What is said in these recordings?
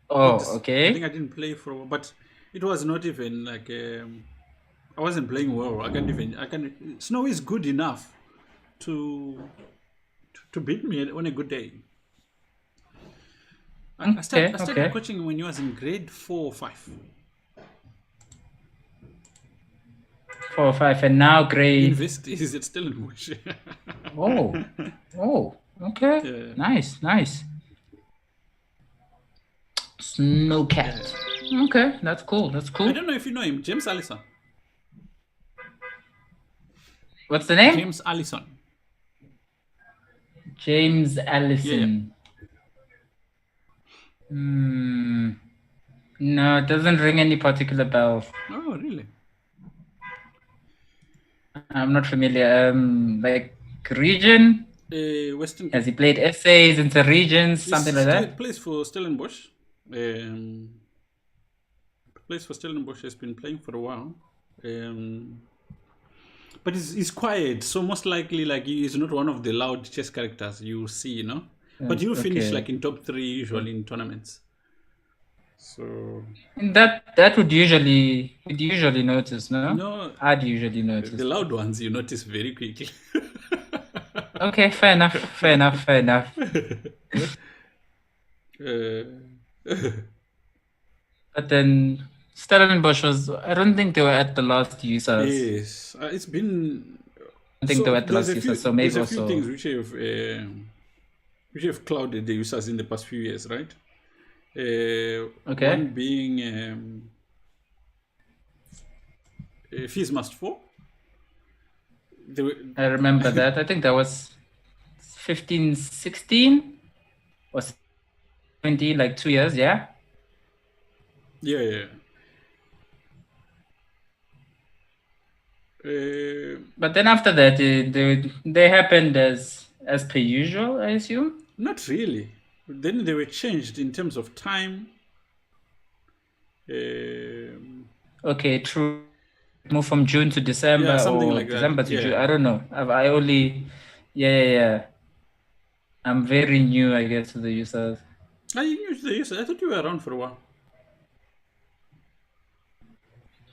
Oh, August. I think okay. I didn't play for a while, but it was not even like I wasn't playing well. I can't even. I can. Snow is good enough to to beat me on a good day. Okay, I started okay. coaching when he was in grade 4 or 5. 4 or 5, and now grade. University is it still in Bush? Oh, oh, okay. Yeah, Nice, nice. yeah. Snowcat. Okay, that's cool. That's I cool. don't know if you know him, James Allison. What's the name? James Allison. James Yeah, yeah. Allison. Hmm. No, it doesn't ring any particular bells. Oh, really? I'm not familiar. Like region? Western Has Cape. he played essays into regions, He's something like that? plays for Stellenbosch. Um, Plays for Stellenbosch. Has been playing for a while. Um, but he's quiet, so most likely, like he's not one of the loud chess characters you see, But you finish Okay. like in top three usually in tournaments. So And that would usually notice, no? no, I'd usually the notice. loud ones you notice very quickly. Okay, fair enough, fair enough, fair enough. uh, But then Stellenbosch was, I don't think they were at the last users. yes, it's been I think they so. were at the last users, so There's maybe a few things also. which have clouded the users in the past few years, right? Okay. One being fees must fall. They were, I remember that. I think that was 15, 16 or 17, like 2 years, yeah? yeah, yeah. Uh, But then after that, they happened as per usual, I assume. Not really. Then they were changed in terms of time. Um Okay, true. Move from June to yeah, December something or like that. December to June. Yeah. I don't know. I only, yeah, yeah, yeah. I'm very new, I guess, to the users. I used the use. I thought you were around for a while.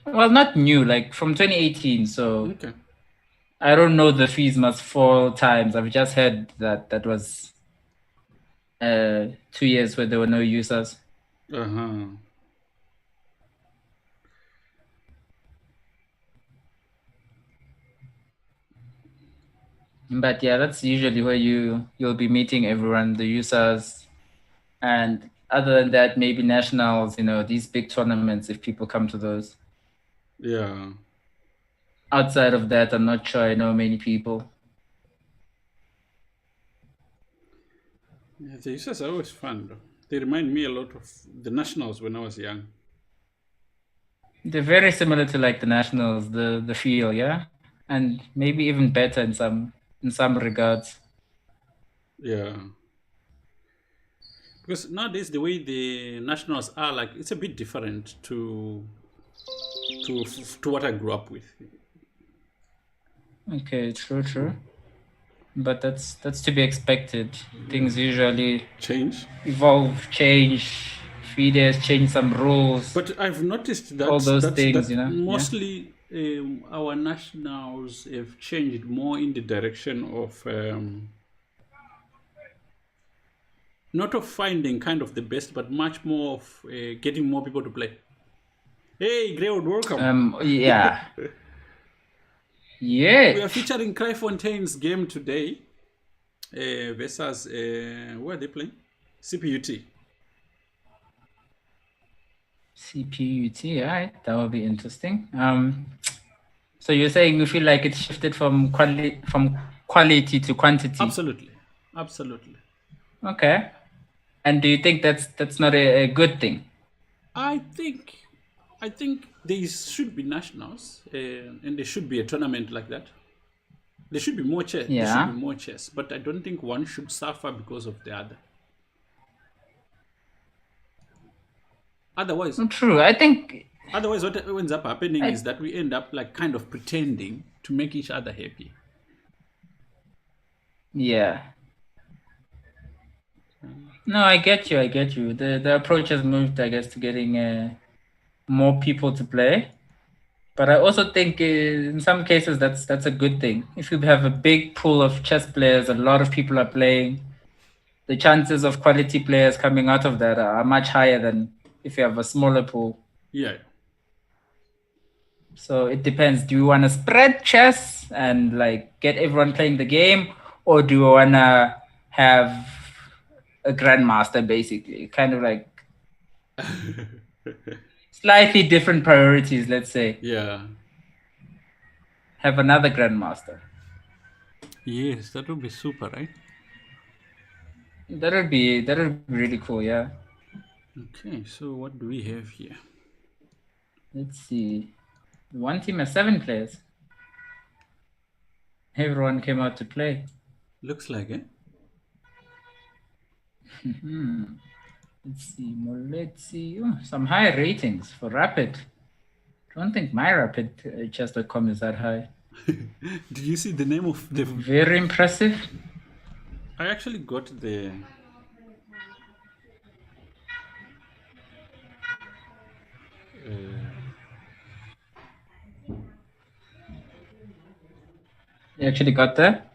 Well, not new, like from 2018. So Okay. I don't know the fees must fall times. I've just heard that was 2 years where there were no users. Uh huh. But yeah, that's usually where you'll be meeting everyone, the users, and other than that, maybe nationals. These big tournaments if people come to those. Yeah. Outside of that, I'm not sure I know many people. Yeah, the users are always fun though. They remind me a lot of the nationals when I was young. They're very similar to like the nationals, the feel, yeah, and maybe even better in some regards. Yeah. Because nowadays the way the nationals are, like, it's a bit different to what I grew up with. Okay, true, true. But that's to be expected. Yeah. Things usually Change. evolve, change, feeders change some rules, But I've noticed all that those things, yeah. mostly our nationals have changed more in the direction of not of finding kind of the best, but much more of getting more people to play. Hey, Greywood, welcome. Yeah. We Yeah. are featuring Cryfontaine's game today versus where are they playing? CPUT. CPUT, alright, that will be interesting. So you're saying you feel like it shifted from quality to quantity. Absolutely, absolutely. Okay. And do you think that's not a good thing? I think there should be nationals, and there should be a tournament like that. There should be more chess. There should be Yeah. more chess, but I don't think one should suffer because of the other. Otherwise, True. I think what ends up happening I is that we end up like kind of pretending to make each other happy. yeah. No, I get you. I get you. The approach has moved, I guess, to getting more people to play. But I also think in some cases that's a good thing. If you have a big pool of chess players, a lot of people are playing, the chances of quality players coming out of that are much higher than if you have a smaller pool. Yeah. So it depends. Do you want to spread chess and like get everyone playing the game, or do you want to have a grandmaster basically? Kind of like slightly different priorities, let's say. Yeah. Have another grandmaster. Yes, that would be super, right? That would be really cool, yeah. Okay, so what do we have here? Let's see. One team has 7 players. Everyone came out to play. Looks like it. Let's see. Let's see. Oh, some high ratings for Rapid. I don't think my Rapid chess.com is that high. Did you see the name of the? Very impressive. I actually got the. You actually got that?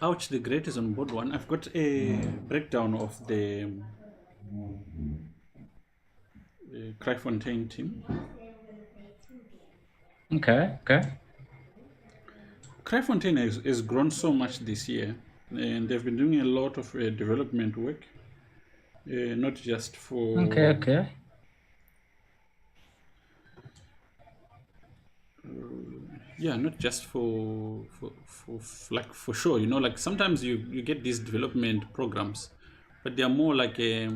Ouch, the Great is on board one. I've got a breakdown of the Kraaifontein team. Okay. Kraaifontein has grown so much this year, and they've been doing a lot of development work, not just for. Okay. Yeah, not just for sure. You know, like sometimes you get these development programs, but they are more like a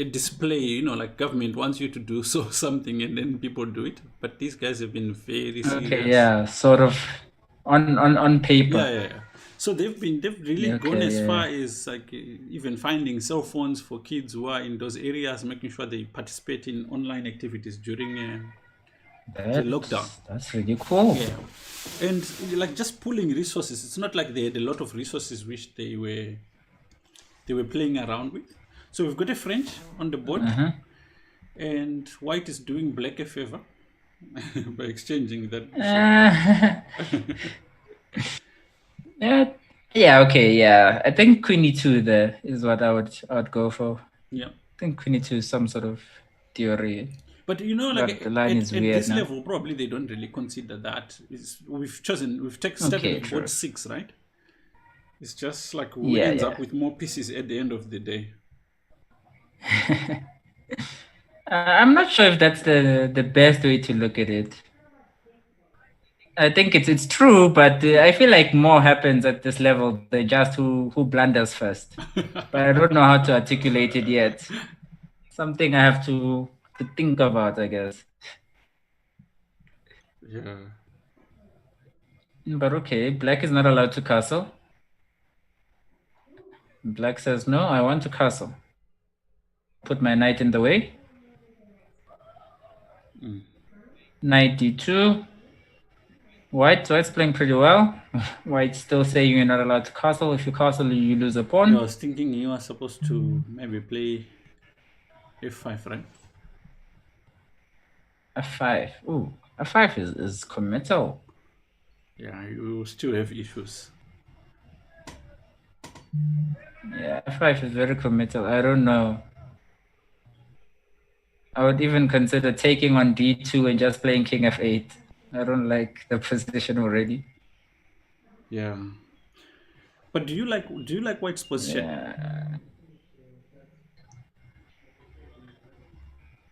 display. You know, like government wants you to do something, and then people do it. But these guys have been very serious. Okay, yeah, sort of on paper. Yeah. So they've really gone as far as like even finding cell phones for kids who are in those areas, making sure they participate in online activities during the lockdown. That's really cool. Yeah, and like just pooling resources. It's not like they had a lot of resources which they were playing around with. So we've got a French on the board, and White is doing Black a favor by exchanging that. Yeah, okay, yeah. I think Queen E2 there is what I would go for. Yeah. I think Queen E2 is some sort of theory. But you know, like the line is at weird this now. level, probably they don't really consider that. We've started with board 6, right? It's just like who ends up with more pieces at the end of the day. I'm not sure if that's the best way to look at it. I think it's true, but I feel like more happens at this level than just who blunders first. But I don't know how to articulate it yet. Something I have to think about, I guess. Yeah. But okay, Black is not allowed to castle. Black says, no, I want to castle. Put my knight in the way. Knight d2. White's playing pretty well. White's still saying you're not allowed to castle. If you castle, you lose a pawn. I was thinking you are supposed to maybe play f5, right? f5. Ooh, f5 is committal. Yeah, you still have issues. Yeah, f5 is very committal. I don't know. I would even consider taking on d2 and just playing king f8. I don't like the position already. Yeah. But do you like White's position? Yeah.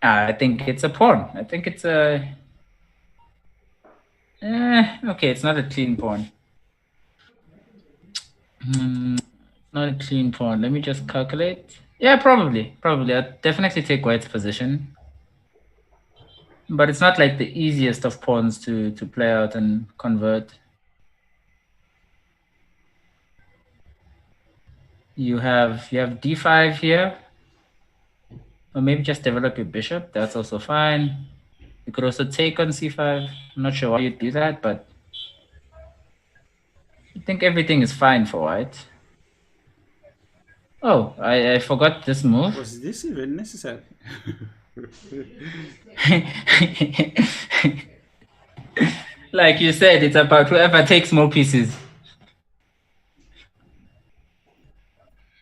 I think it's a pawn. I think it's a... okay, it's not a clean pawn. Not a clean pawn. Let me just calculate. Yeah, probably. I'd definitely take White's position. But it's not like the easiest of pawns to play out and convert. You have d5 here. Or maybe just develop your bishop. That's also fine. You could also take on c5. I'm not sure why you'd do that, but I think everything is fine for white. Oh, I forgot this move. Was this even necessary? Like you said, it's about whoever takes more pieces.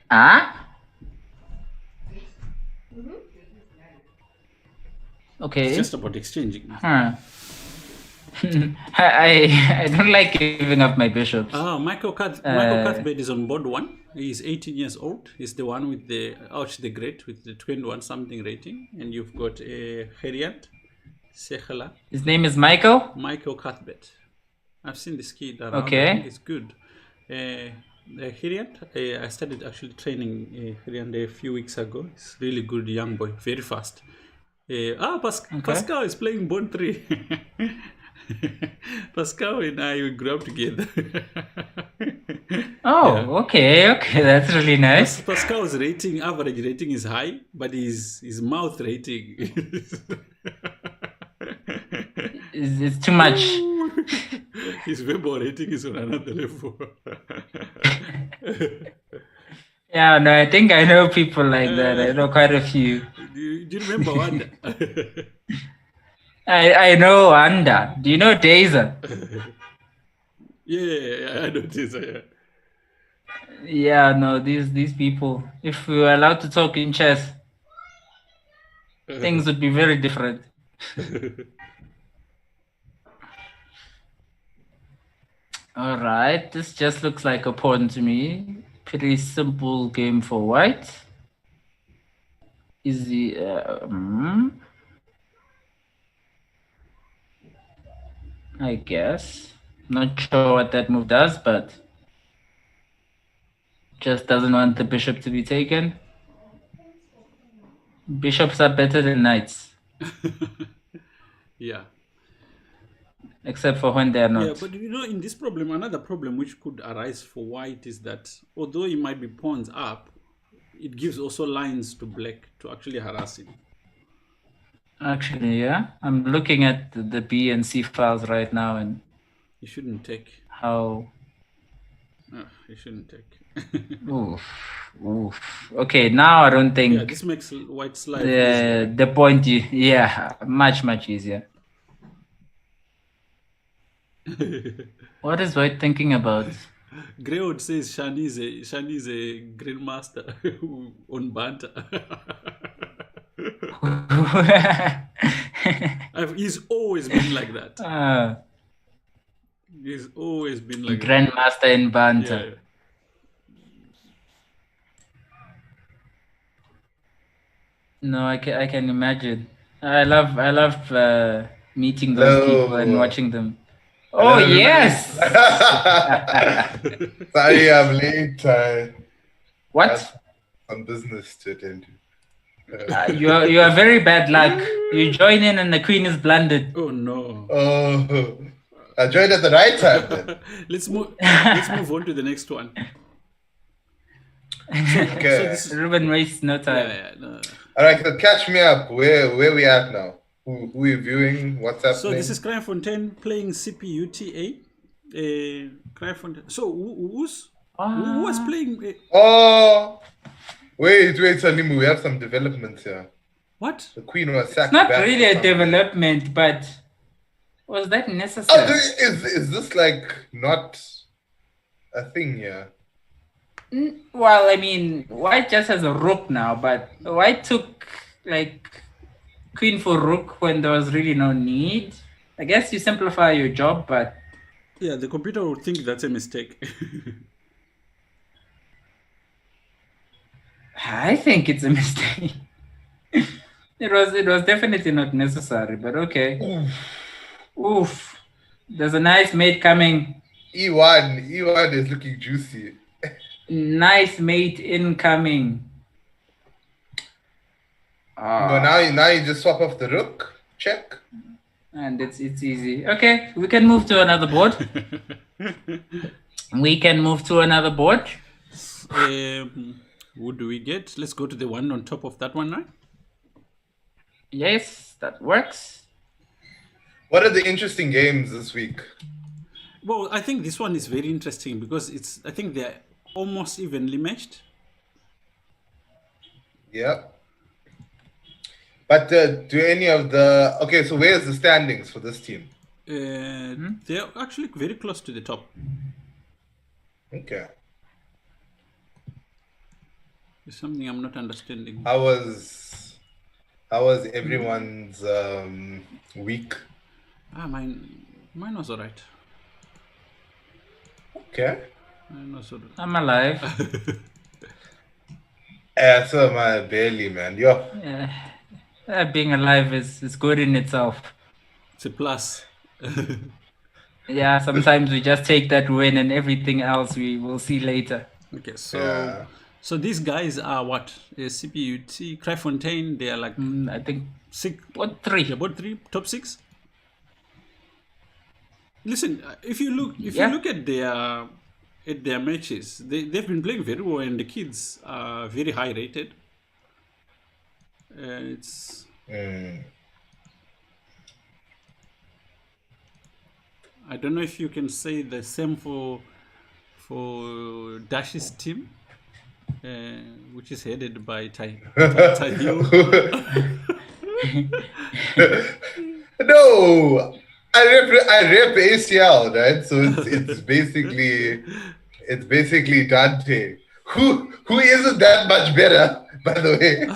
Ah? Okay. It's just about exchanging. Huh. I don't like giving up my bishops. Michael Cuthbert is on board 1. He's 18 years old. He's the one with the Ouch the Great with the 21 something rating. And you've got Heriant Sekhala. His name is Michael? Michael Cuthbert. I've seen this kid around. Okay. I think it's good. Heriant, I started actually training Heriant a few weeks ago. He's really good young boy, very fast. Pascal is playing Bond 3. Pascal and I, we grew up together. Okay, that's really nice. Pascal's average rating is high, but his mouth rating it's too much. His verbal rating is on another level. Yeah, no, I think I know people like that. I know quite a few. Do you remember Wanda? I know Wanda. Do you know Daza? Yeah, I know Daza. Yeah. Yeah, no, these people. If we were allowed to talk in chess, things would be very different. All right, this just looks like a pawn to me. Pretty simple game for white. Easy. I guess. Not sure what that move does, but just doesn't want the bishop to be taken. Bishops are better than knights. Yeah. Except for when they're not. Yeah, but in this problem, another problem which could arise for white is that although it might be pawns up, it gives also lines to black to actually harass him. Actually, yeah. I'm looking at the B and C files right now, and you shouldn't take. How? You shouldn't take. Oof. Okay, now I don't think. Yeah, this makes white's life easier. The point, yeah, much easier. What is white thinking about? Greywood says Shani is a grandmaster on banter. He's always been like that. He's always been like grandmaster in banter. Yeah. No, I can imagine. I love meeting those people and watching them. Oh, yes! Sorry, I'm late. What? Some business to attend to. You are very bad luck. You join in and the queen is blundered. Oh, no. Oh, I joined at the right time then. Let's move on to the next one. Okay. So Ruben wastes no time. Yeah, no. All right, so catch me up. Where we at now? Who are you viewing? What's happening? So this is Kraaienfontein playing CPUTA. Kraaienfontein. So who was playing? Wait, Salimu. We have some developments here. What? The queen was sacked. It's not really a development, but was that necessary? Is this like not a thing here? Well, I mean, white just has a rook now, but white took like queen for rook when there was really no need. I guess you simplify your job, but yeah, the computer would think that's a mistake. I think it's a mistake. It was definitely not necessary, but okay. Oof. There's a nice mate coming. E1 is looking juicy. Nice mate incoming. Now you just swap off the rook. Check. And it's easy. Okay, we can move to another board. Who do we get? Let's go to the one on top of that one now. Yes, that works. What are the interesting games this week? Well, I think this one is very interesting because I think they're almost evenly matched. Yeah. But do any of the... Okay, so where's the standings for this team? They're actually very close to the top. Okay. There's something I'm not understanding. How was everyone's week? Mine was alright. Okay. Mine was alright. I'm alive. So am I barely, man. Yo. Being alive is good in itself. It's a plus. Yeah, sometimes we just take that win and everything else we will see later. Okay, so Yeah. so these guys are what? CPUT, Cryfontaine, they are like I think six, what 3? about 3, top 6. Listen, if you look Yeah. at their matches, they've been playing very well, and the kids are very high rated. It's I don't know if you can say the same for Dash's team, which is headed by Tayo. No, I rep ACL, right? So it's basically Dante, who isn't that much better, by the way.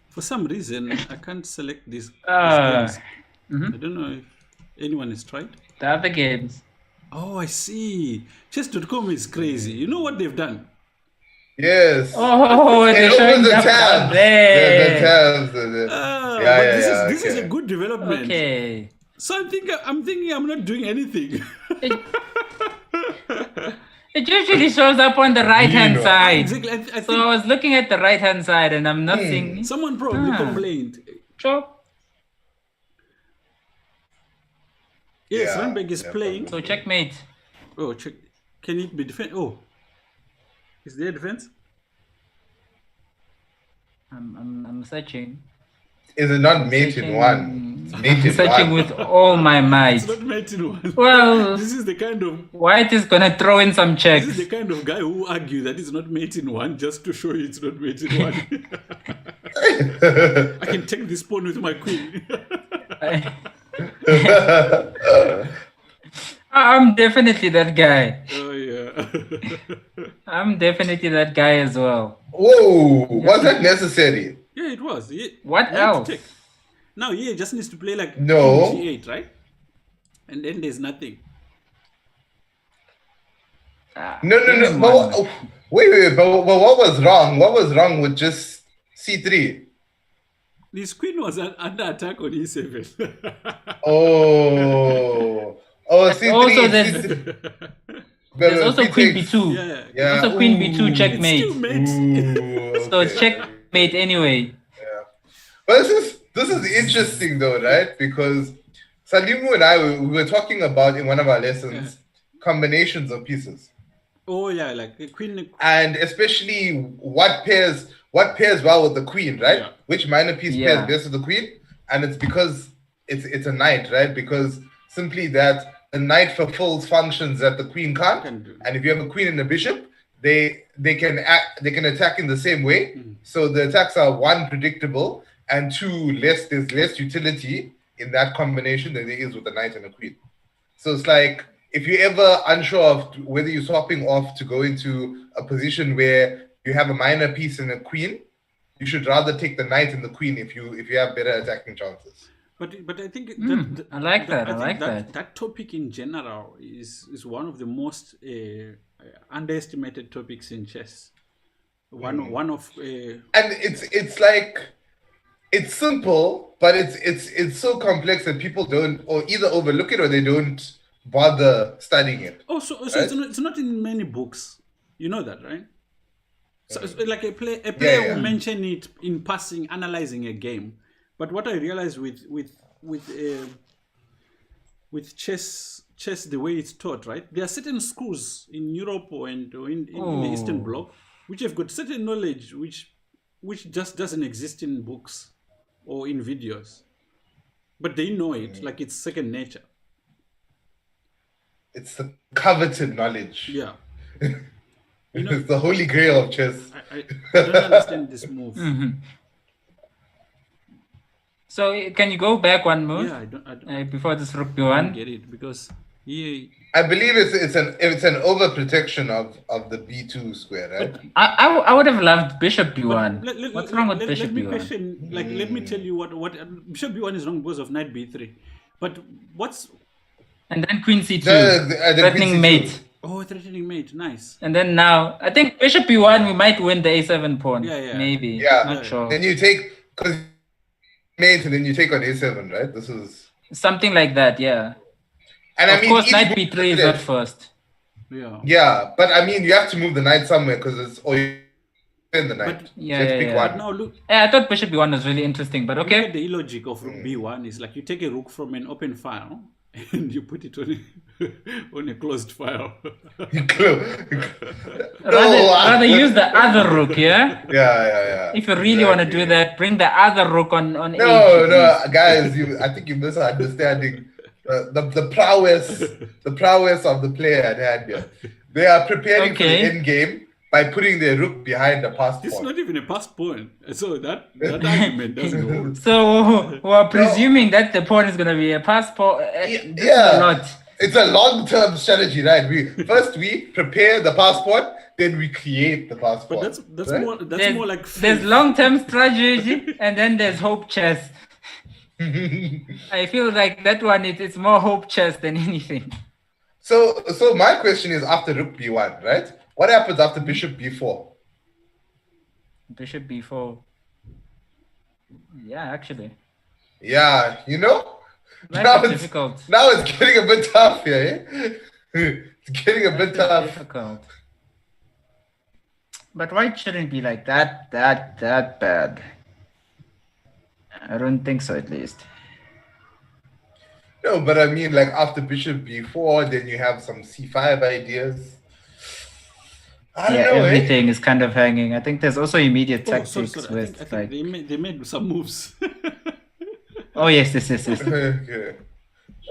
For some reason, I can't select these games. I don't know if anyone has tried. The other games. Oh, I see. Chess.com is crazy. You know what they've done? Yes. Oh, And they're open showing the up tabs. there. The tabs. This is a good development. Okay. So I'm thinking I'm not doing anything. It usually shows up on the right-hand know. side. Exactly. I So think I was looking at the right-hand side and I'm not seeing... someone probably complained. Sure. Yes, Yeah, Randberg is yeah, playing. So checkmate. Oh, check. Can it be defense? Oh, is there defense? I'm searching. Is it not mate in one? It's mate in Searching one. with all my might. It's not mate in one. Well, This is the kind of White is gonna throw in some checks. This is the kind of guy who argue that it's not mate in one just to show you it's not mate in one. I can take this pawn with my queen. I'm definitely that guy. Oh yeah. I'm definitely that guy as well. Whoa, was that necessary? Yeah, it was. What you had to else? take. Now he just needs to play like No. G8, right? And then there's nothing. No. But, wait. But what was wrong? What was wrong with just C3? His queen was under attack on E7. C3. Also, C3. There's also C3. Queen B2. Yeah. Yeah. Also Queen Ooh. B2 checkmate. Still mate. Ooh, So it's okay. checkmate anyway. But this is interesting though, right? Because Salimu and I we were talking about in one of our lessons combinations of pieces, Oh yeah, like the queen. and especially what pairs well with the queen, right? Yeah. Which minor piece Yeah. pairs best with the queen, and it's because it's a knight, right? Because simply that the knight fulfills functions that the queen can't, Can do. and if you have a queen and a bishop, they can attack in the same way. So the attacks are one, predictable, and two, there's less utility in that combination than there is with a knight and a queen. So it's like if you're ever unsure of whether you're swapping off to go into a position where you have a minor piece and a queen, you should rather take the knight and the queen if you have better attacking chances. But I think I like that. I think like that. that topic in general is one of the most underestimated topics in chess. One of And it's like it's simple, but it's so complex that people don't or either overlook it or they don't bother studying it. so Right? it's not in many books. You know that, right? So it's like a player yeah. will mention it in passing, analyzing a game. But what I realized with chess, the way it's taught, right? There are certain schools in Europe or in the Eastern Bloc which have got certain knowledge which just doesn't exist in books or in videos. But they know it, like it's second nature. It's the coveted knowledge. Yeah. It's the holy grail of chess. I don't understand this move. So can you go back one move? Yeah, I don't Before this rook I don't b1? get it because he. I believe it's an overprotection of the b2 square, right? I would have loved bishop b1. But What's wrong with bishop let me b1? question, like, let me tell you what bishop b1 is wrong because of knight b3. But what's And then queen c2, the threatening queen C2. mate. threatening mate? Nice. And then now, I think bishop b1, we might win the a7 pawn. Yeah. Maybe. Yeah. Not sure. Then you take because mate, and then you take on a7, right? This is Something like that, yeah. and Of course, each knight move b3 is it. not first. Yeah. Yeah, but I mean, you have to move the knight somewhere because it's or you in the knight. But- Yeah, Let's yeah, pick yeah. one. Now look. Yeah, I thought bishop b1 was really interesting, but Look okay. at the illogic of rook b1 is like you take a rook from an open file and you put it on a closed file. Rather use the other rook, yeah? Yeah. If you really want to do Exactly. that, bring the other rook on No, h. guys, I think you're misunderstanding the prowess of the player at hand here. They are preparing for Okay. the end game by putting their rook behind the pass It's pawn. not even a pass pawn. So that argument doesn't hold. So we're presuming that the pawn is going to be a passport. Yeah. A lot. It's a long-term strategy, right? We prepare the pass pawn, then we create the pass pawn. But that's right? more that's There's, more like there's faith. long-term strategy and then there's hope chess. I feel like that one it's more hope chess than anything. So my question is after rook b1, right? What happens after bishop b4? Bishop b4. Yeah, actually. Yeah, you know? Life Now is it's, difficult. now it's getting a bit tough here, eh? It's getting a bit Life is tough. difficult. But white shouldn't be like that bad. I don't think so, at least. No, but I mean, like after bishop b4, then you have some c5 ideas. I don't Yeah, know, eh? everything is kind of hanging. I think there's also immediate Oh, tactics sorry. I with think like. they made some moves. Oh yes.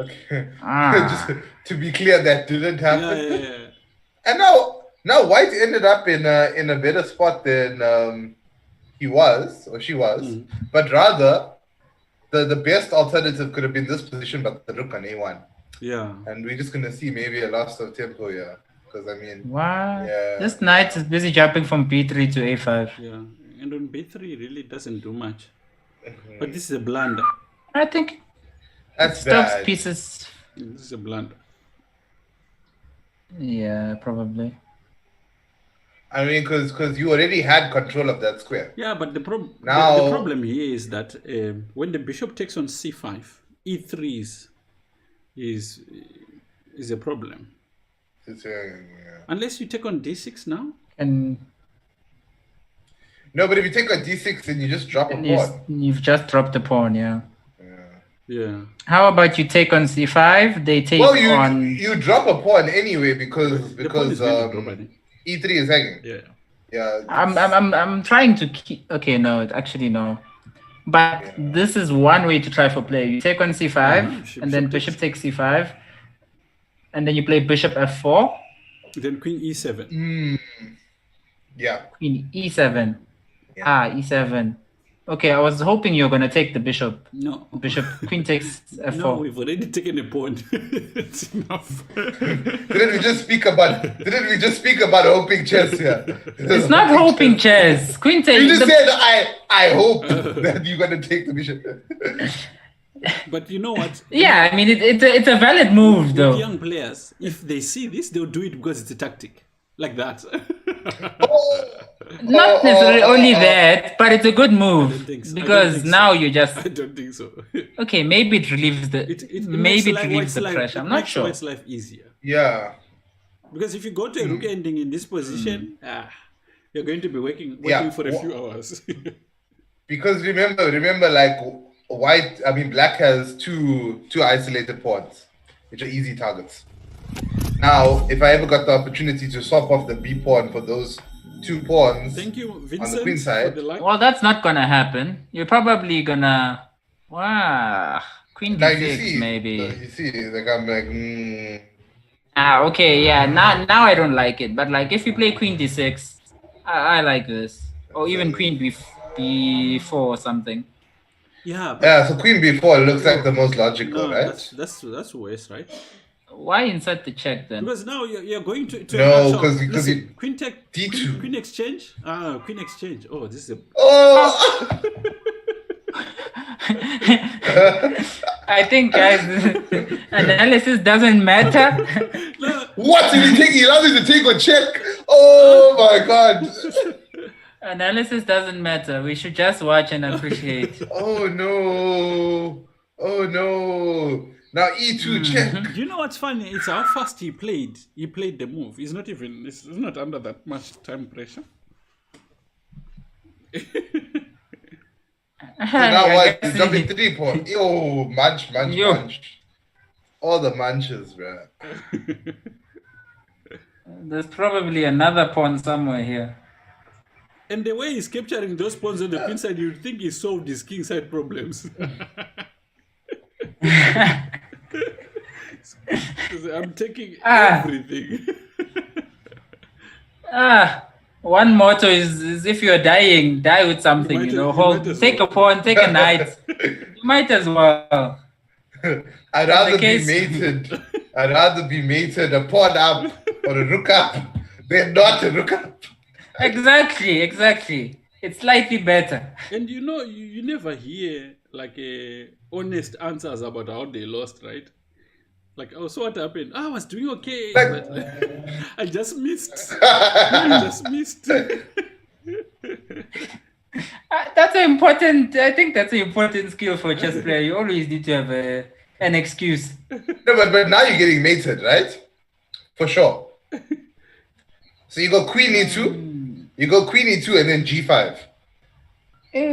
Okay. Ah. Just to be clear, that didn't happen. yeah. And now White ended up in a better spot than he was or she was, but rather the best alternative could have been this position, but the rook on a1. Yeah. And we're just gonna see maybe a loss of tempo here, because I mean, Wow. Yeah. This knight is busy jumping from b3 to a5. Yeah. And on b3 really doesn't do much. But this is a blunder. I think that's stops bad. pieces. This is a blunder. Yeah, probably. I mean, because you already had control of that square. Yeah, but the Now- the problem here is that when the bishop takes on c5, e3 is a problem. It's, yeah. Unless you take on d6 now. And No, but if you take a d6, then you just drop a pawn. you've just dropped the pawn, yeah. Yeah. How about you take on c5? They take Well, on. you drop a pawn anyway because The pawn is going to drop, I think. e3 is hanging. Yeah. Yeah. I'm trying to keep. Okay, no, actually no. But this is one way to try for play. You take on c5, and then bishop takes c5, and then you play bishop f4, Then queen e7. Yeah. queen e7. Yeah. E7. Okay, I was hoping you were gonna take the bishop. No. Bishop, queen takes f4. No, we've already taken a pawn. It's enough. Didn't we just speak about hoping chess here? It's not hoping chess. Queen takes. You just said I hope that you're gonna take the bishop. But you know what? Yeah, I mean it's a valid move With though. young players, if they see this, they'll do it because it's a tactic. Like that. Not necessarily only that, but it's a good move don't think so. I don't because think so. now you just I don't think so. okay. Maybe it relieves the maybe it makes relieves the White's pressure. life- I'm not makes sure. White's life easier. Yeah. Because if you go to a rook ending in this position, you're going to be waiting Yeah. for a few hours. Because remember, like black has two isolated pawns, which are easy targets. Now, if I ever got the opportunity to swap off the B pawn for those two pawns, Thank you, On the Vincent, queen for side. the like. Well, that's not gonna happen. You're probably gonna. Wow. Queen Now you d6, see, maybe. you see, like I'm like, Okay, yeah. Now I don't like it. But like, if you play Queen d6, I like this, or even Queen b4 or something. Yeah, but yeah. So Queen B4 looks like the most logical, no, right? that's worse, right? Why insert the check then? Because now you're going to No, an actual, 'cause listen, you- Queen Tech D2. Queen Exchange. Queen Exchange. Oh, this is a Oh. I think, guys, analysis doesn't matter. no. What did he take? He allowed you to take a check. Oh my god. Analysis doesn't matter. We should just watch and appreciate. Oh no. Oh no. Now E2 check. You know what's funny? It's how fast he played. He played the move. He's not even. It's not under that much time pressure. So now I what? guess He's jumping 3 points. Yo, munch. Yo. All the munches, bro. There's probably another pawn somewhere here. And the way he's capturing those pawns on the queen side, you'd think he solved his king side problems. I'm taking everything. One motto is if you're dying, die with something, you know. Take a pawn, take a knight. You might as well. I'd rather be mated. I'd rather be mated a pawn up or a rook up than not a rook up. Exactly. It's slightly better. And you know, you never hear like honest answers about how they lost, right? Like, oh, so what happened? I was doing okay, but I just missed. I just missed. That's an important. I think that's an important skill for a chess player. You always need to have an excuse. No, but now you're getting mated, right? For sure. So you go Queen E2, you go Queen E2 and then G5,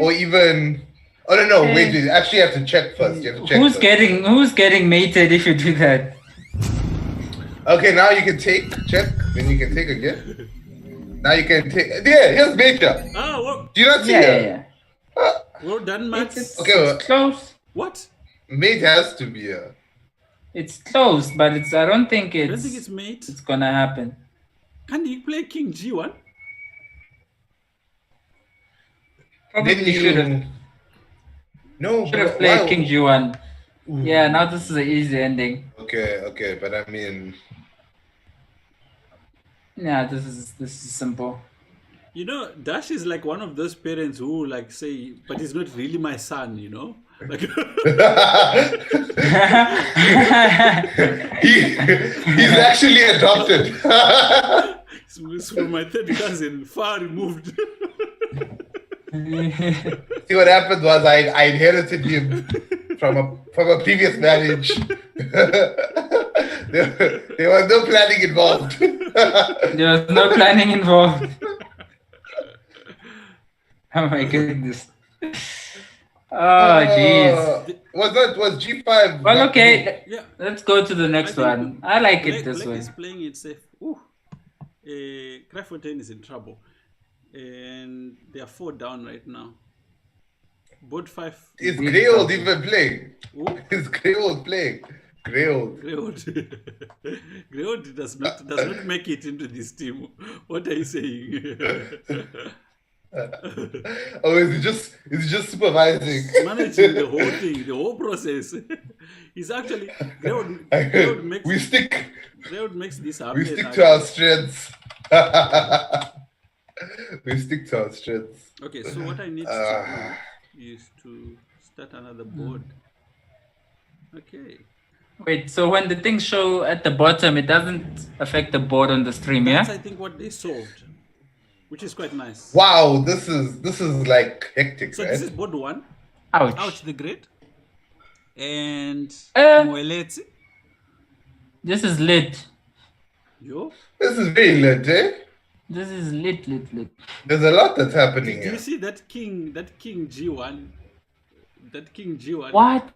or even. Oh no! Wait! You actually have to check first. You have to check. Who's getting mated if you do that? Okay, now you can take check. Then you can take again. Now you can take. Yeah, here's major. Well, Do you not see Yeah. well done, Max. Okay, well, It's close. What? mate has to be a. It's close, but I don't think I don't think it's mate. it's gonna happen. Can he play King G1? Probably should have. No, Should have but played why- King G1. Yeah, now this is an easy ending. Okay, but I mean, Yeah, this is simple. You know, Dash is like one of those parents who like say, but he's not really my son, you know? Like he's actually adopted. it's from my third cousin, far removed. See what happened was I inherited him from a previous marriage. there was no planning involved. There was no planning involved. Oh my goodness. Oh jeez. Was G5? Well, okay. Yeah. Let's go to the next one. I like it this Black way. is playing it safe. Ooh. Kraftfontein is in trouble. And they are 4 down right now. Board 5. Is Greyold even playing? Ooh. Is Greyold playing? Greyold. Greyold does not make it into this team. What are you saying? Oh, is he just supervising? Managing the whole thing, the whole process. He's actually Greyold makes this happen. We stick to our strengths. We stick to our strengths. Okay, so what I need to do is to start another board. Okay. Wait, so when the things show at the bottom, it doesn't affect the board on the stream, That's, yeah? I think, what they solved, which is quite nice. Wow, this is like hectic, So right? this is board 1. Ouch. Ouch the Great. And This is lit. Yo. This is very lit, eh? This is lit. There's a lot that's happening Do you here. see that king G1? That king G1. What?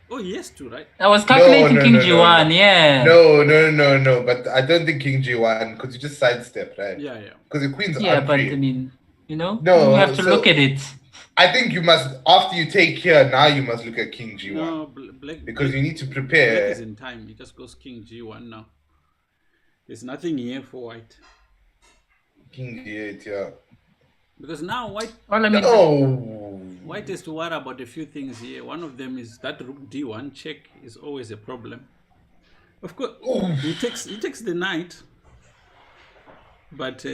Oh, he has to, right? I was calculating no, King no, G1, yeah. No. But I don't think King G1 because you just sidestep, right? Yeah. Because the queen's Yeah, but unfree. I mean, you know, No, you have to so- look at it. I think you must, after you take here, now you must look at King G1. No, black Because you need to black prepare. is in time. He just goes King G1 now. There's nothing here for white. King G8, yeah. Because now white Well, I mean, Oh. white has to worry about a few things here. One of them is that rook D1 check is always a problem. Of course, he takes the knight, but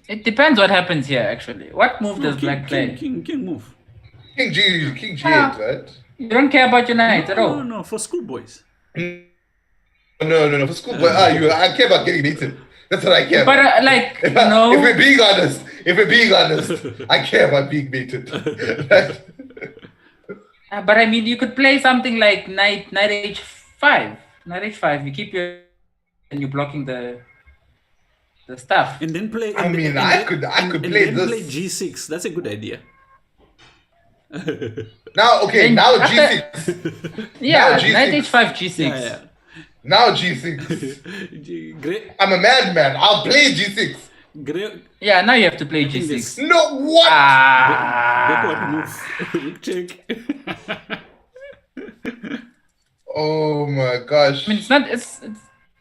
it depends what happens here, actually. What move does black play? King move. King G8, right? You don't care about your knights at all. No, for schoolboys. No. For schoolboy, I care about getting mated. That's what I care But about. like, If no. we're being honest, I care about being mated. But I mean, you could play something like knight h5. Knight h5. You keep your and you're blocking the stuff. And then play. I mean, I could play then this. play G6. That's a good idea. Now, okay, Then now after- G6. Yeah, Now G6. knight h5, g6. Yeah. Now G6. Great. I'm a madman. I'll play G6. Great. Yeah, now you have to play think g6. No, what? Backward Ah. move. Check. Oh my gosh. I mean, it's not. It's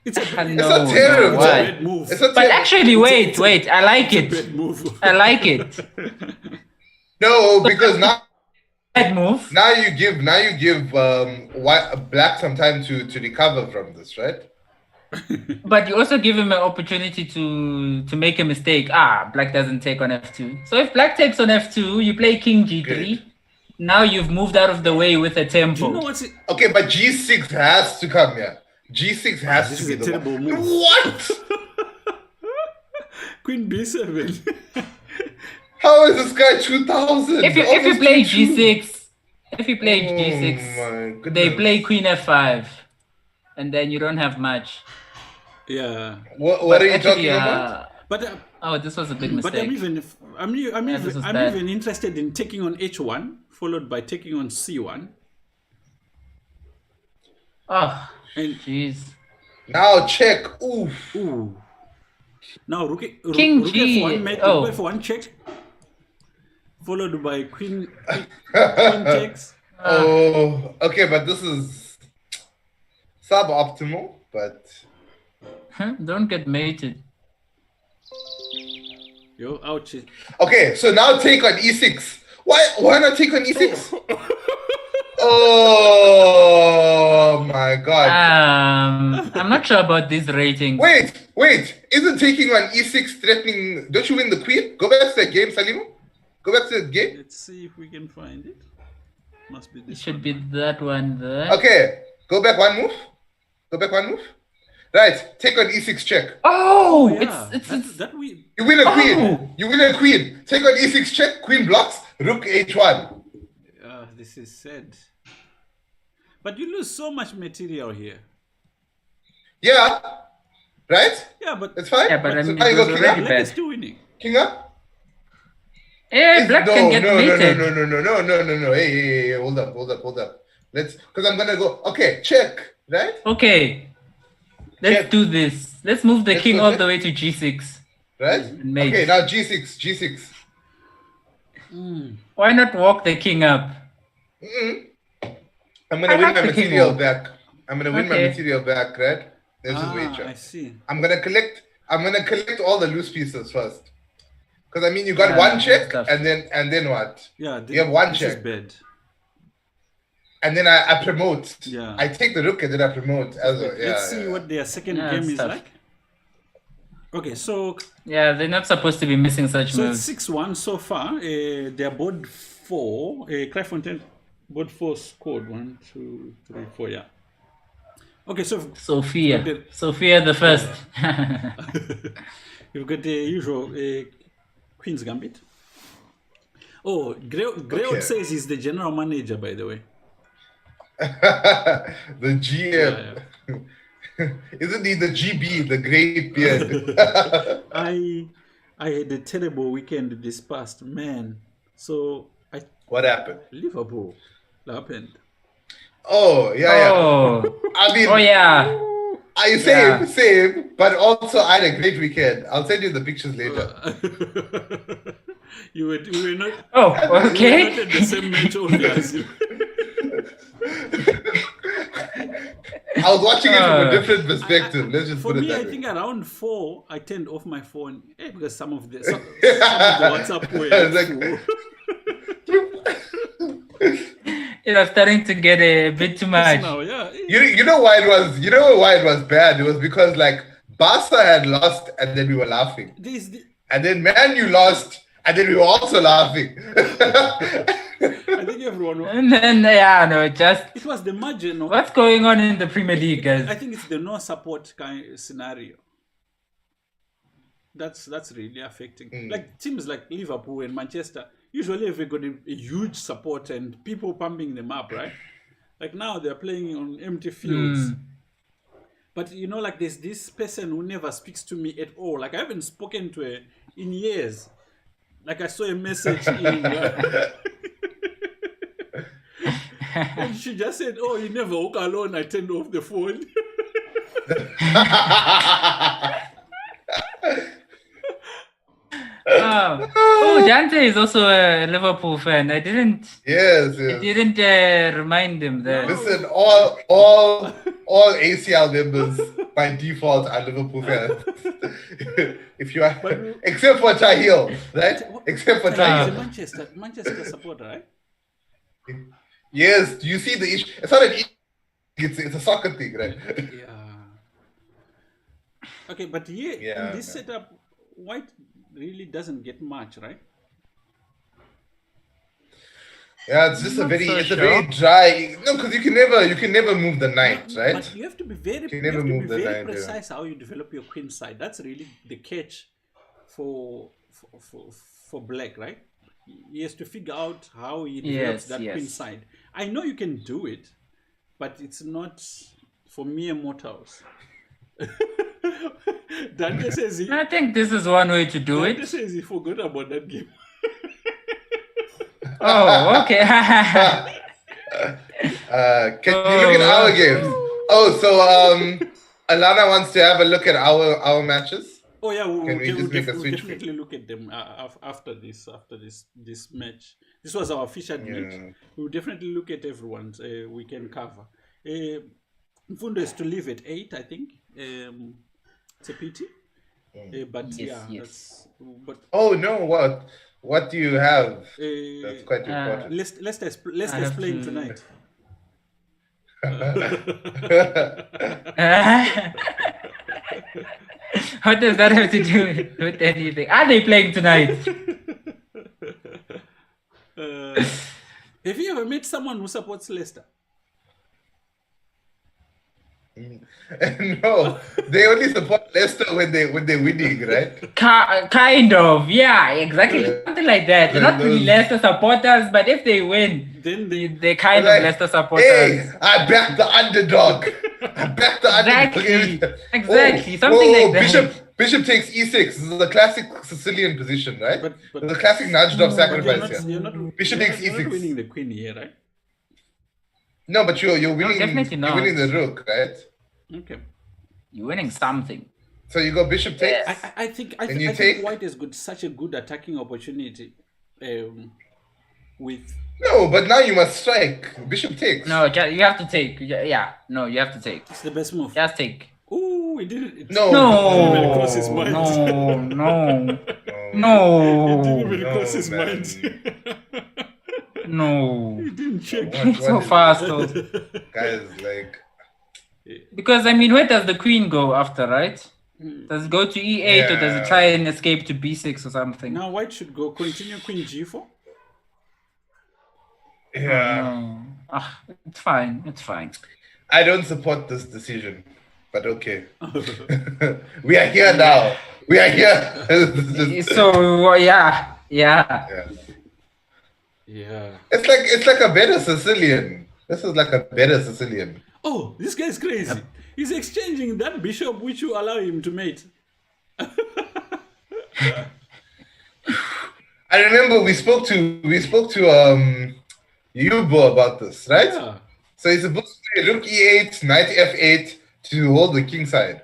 It's a I bad, know, It's a terrible. why? bad move. It's a But ter- actually, wait. I like it. Bad move. I like it. No, because now That move. you give black some time to recover from this, right? But you also give him an opportunity to make a mistake. Black doesn't take on f2. So if black takes on f2, you play king g3. Good. Now you've moved out of the way with a tempo. Do you know what's it? Okay, but G6 has to come here. G6 has This to is be a the terrible one. move. What? Queen B7. How is this guy 2000? If you Almost play 22. g6, if you play Oh g6, my goodness. they play queen f5, and then you don't have much. Yeah. What are you Actually, talking about? But Oh, this was a big but mistake. I'm this was bad. even interested in taking on H1 followed by taking on C1. Oh, And jeez. Now check. Oof. ooh. Now rook King rook G. F1 mate, Oh. rook F1 check. Followed by queen takes. Oh, okay, but this is suboptimal, but Don't get mated. Yo, ouch. okay, so now take on E6. Why not take on E6? Oh my god. I'm not sure about these ratings. Wait. Isn't taking on E6 threatening? Don't you win the queen? Go back to the game, Salimo. Go back to the game. Let's see if we can find it. Must be It this should one. be that one there. Okay, go back one move. Right, take on E6 check. Oh, Yeah, it's that we. You win a queen. Oh. You win a queen. Take on E6 check. Queen blocks. Rook H1. This is sad. But you lose so much material here. Yeah. Right? Yeah, but It's fine. Yeah, but I So mean, now you it go was king already up. Black bad. is still winning. King up. Black can get mated. No. Hey, hold up. Let's, because I'm gonna go. Okay, check. Right? Okay, let's Check. do this. Let's move the Let's king go all check. the way to g6. Right? Mate. Okay, now G6. Why not walk the king up? I'm gonna I win like my the king material walk. back. I'm gonna win my Okay. material back, right? This is way I check. see. I'm gonna collect all the loose pieces first. Because I mean you got Yeah, one check stuff. and then what? Yeah, You have one this check. is bad. And then I promote. Yeah. I take the rook and then I promote as well. Let's see what their second Yeah, game it's is tough. like. Okay, so Yeah, they're not supposed to be missing such so moves. it's 6-1 so far. They're board 4. Clairefontaine board 4 scored 1, 2, 3, 4. Yeah. Okay, so Sophia Okay. the first. you've got the usual Queen's Gambit. Oh, Greyot Okay. says he's the general manager, by the way. The GM. Isn't he the GB, the great beard? I had a terrible weekend this past, man. So What happened? Liverpool happened. Oh, yeah. Oh, I mean, oh yeah. Same. But also, I had a great weekend. I'll send you the pictures later. You were not. Oh, You were okay. not at the same match, obviously. I was watching it from a different perspective. Let's just For put it me, that I way. think around 4, I turned off my phone because some of the WhatsApp were It's like- full. It was starting to get a bit too much. Now, yeah. You know why it was? You know why it was bad? It was because like Barca had lost, and then we were laughing, This, the, and then Man U lost, and then we were also laughing. I think everyone. And then, just It was the margin of. what's going on in the Premier League, I guys? think it's the no support kind of scenario. That's really affecting. Like teams like Liverpool and Manchester usually have got a huge support and people pumping them up, right? Like now they're playing on empty fields. But you know, like there's this person who never speaks to me at all. Like I haven't spoken to her in years. Like I saw a message in. And she just said, "Oh, you never walk alone." I turned off the phone. Oh, Dante is also a Liverpool fan. I didn't Yes. remind him that. Listen, all ACL members by default are Liverpool fans. If you are, except for Tahil, right? Except for He's Tahil. a Manchester supporter, right? Yes. Do you see the issue? It's not an issue. It's a soccer thing, right? Yeah. Okay, but here Yeah, in this yeah. setup, White really doesn't get much, right? Yeah, it's just Not so it's a sure. very dry. No, because you can never move the night, right? But you have to be very, You you never have to be move the very line, yeah. precise how you develop your queen side. That's really the catch for Black, right? He has to figure out how he develops Yes, that queen yes. side. I know you can do it, but it's not for mere mortals. Dante says he. I think this is one way to do Dante it. says he forgot about that game. Oh, okay. Can you look at our games? Oh, so Alana wants to have a look at our matches. Oh yeah, Can we just make a we'll switch? definitely look at them after this match. This was our featured match. We'll definitely look at everyone's. We can cover. Mfundo is to leave at 8, I think. It's a pity, but Yes, yeah, yes. but Oh no, what do you have? That's quite Uh, important. Leicester's I have playing to- tonight. What does that have to do with anything? Are they playing tonight? Have you ever met someone who supports Leicester? No, they only support Leicester when they're winning, right? Kind of, yeah, exactly. Something like that. They're not really Those- Leicester supporters, but if they win, Then they're kind of Like, Leicester supporters. Hey, I back the underdog. I back the Exactly. underdog. Exactly. Something like that. Bishop takes e6. This is the classic Sicilian position, right? But- the classic nudge dog But sacrifice here. you're not Bishop you're takes not- you're not e6. winning the queen here, right? No, but you're winning. definitely You're not. winning the rook, right? Okay. You're winning something. So you go bishop takes. I think And you I think take- White has got such a good attacking opportunity with No, but now you must strike. Bishop takes. No, you have to take. Yeah, no, you have to take. it's the best move. Just take. Ooh, it didn't. No. No, Didn't even cross his mind. no, It no, didn't even no, cross his man. mind. no. It didn't check. What So is- fast, though. Guys, like, Because I mean, where does the queen go after, right? Does it go to e8 or does it Yeah. try and escape to b6 or something? Now White should go continue queen g4. yeah. No. It's fine. It's fine. I don't support this decision, but okay. We are here now. We are here. So yeah. Yeah. Yeah. It's like a better Sicilian. This is like a better Sicilian. Oh, this guy is crazy. He's exchanging that bishop which you allow him to mate. I remember we spoke to Yubo about this, right? Yeah. So he's supposed to play rook e8, knight f8, to hold the king side.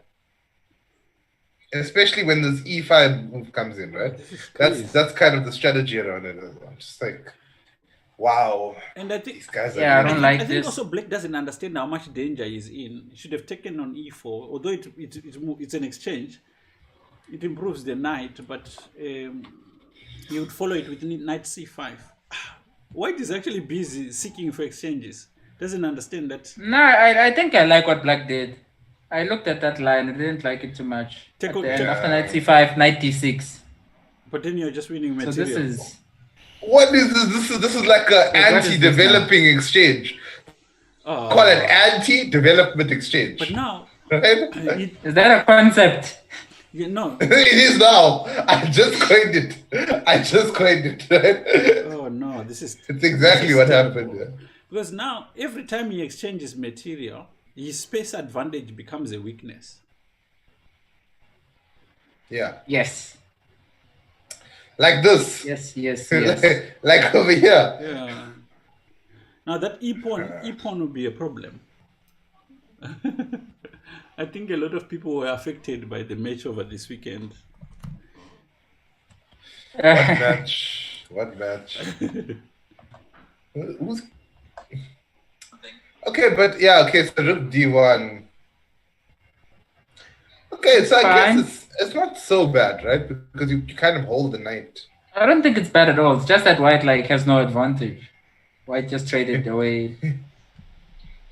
Especially when this e5 move comes in, right? That's kind of the strategy around it. I'm just like, wow. And I think These guys are Yeah, I really- don't like I think this. also Black doesn't understand how much danger he's in. He should have taken on e4, although it's an exchange. It improves the knight, but he would follow it with knight c5. White is actually busy seeking for exchanges. Doesn't understand that. No, I think I like what Black did. I looked at that line. I didn't like it too much. Take At on- the end, take- after knight c5, knight d6. But then you're just winning So material. this is What is this? This is like an Wait, what is this anti-developing exchange. Oh. Call it anti-development exchange. But now, Right? is that a concept? you know, It is now. I just coined it. Right? oh no, this is It's exactly what happened. Yeah. because now every time he exchanges material, his space advantage becomes a weakness. Yeah. Yes. Like this. Yes. Yes. Like over here. Yeah. Now that e-pawn will be a problem. I think a lot of people were affected by the match over this weekend. What match? Who's... Okay, but yeah, okay, so rook d1. Okay, so I Fine. guess it's not so bad, right? Because you kind of hold the knight. I don't think it's bad at all. It's just that White has no advantage. White just traded away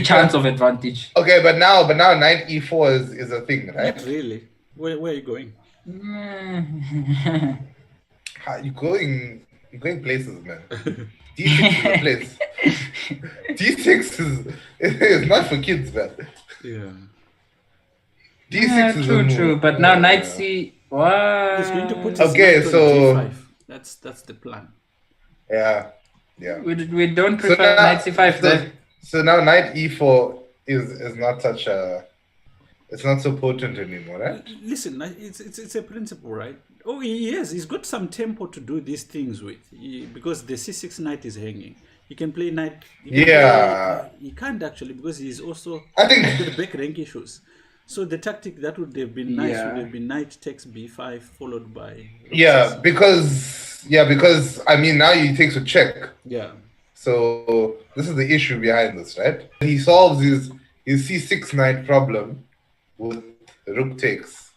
chance of advantage. Okay, but now knight e4 is a thing, right? Not really. Where are you going? You're going places, man. D6 is a place. D6 is not for kids, man. Yeah. D6 is a true. move. But now knight c. What? He's going to put his Okay, knight on so- d5. That's the plan. Yeah. We don't So prefer now- knight c5 though. So now knight e4 is not such a, it's not so potent anymore, right? Listen, it's a principle, right? Oh, he's got some tempo to do these things with, because the c6 knight is hanging. He can play knight. He can't actually, because he's also I think- he's got back rank issues. So the tactic that would have been nice Yeah. would have been knight takes b5 followed by Yeah, because I mean now he takes a check. yeah. So this is the issue behind this, right? He solves his c6 knight problem with rook takes.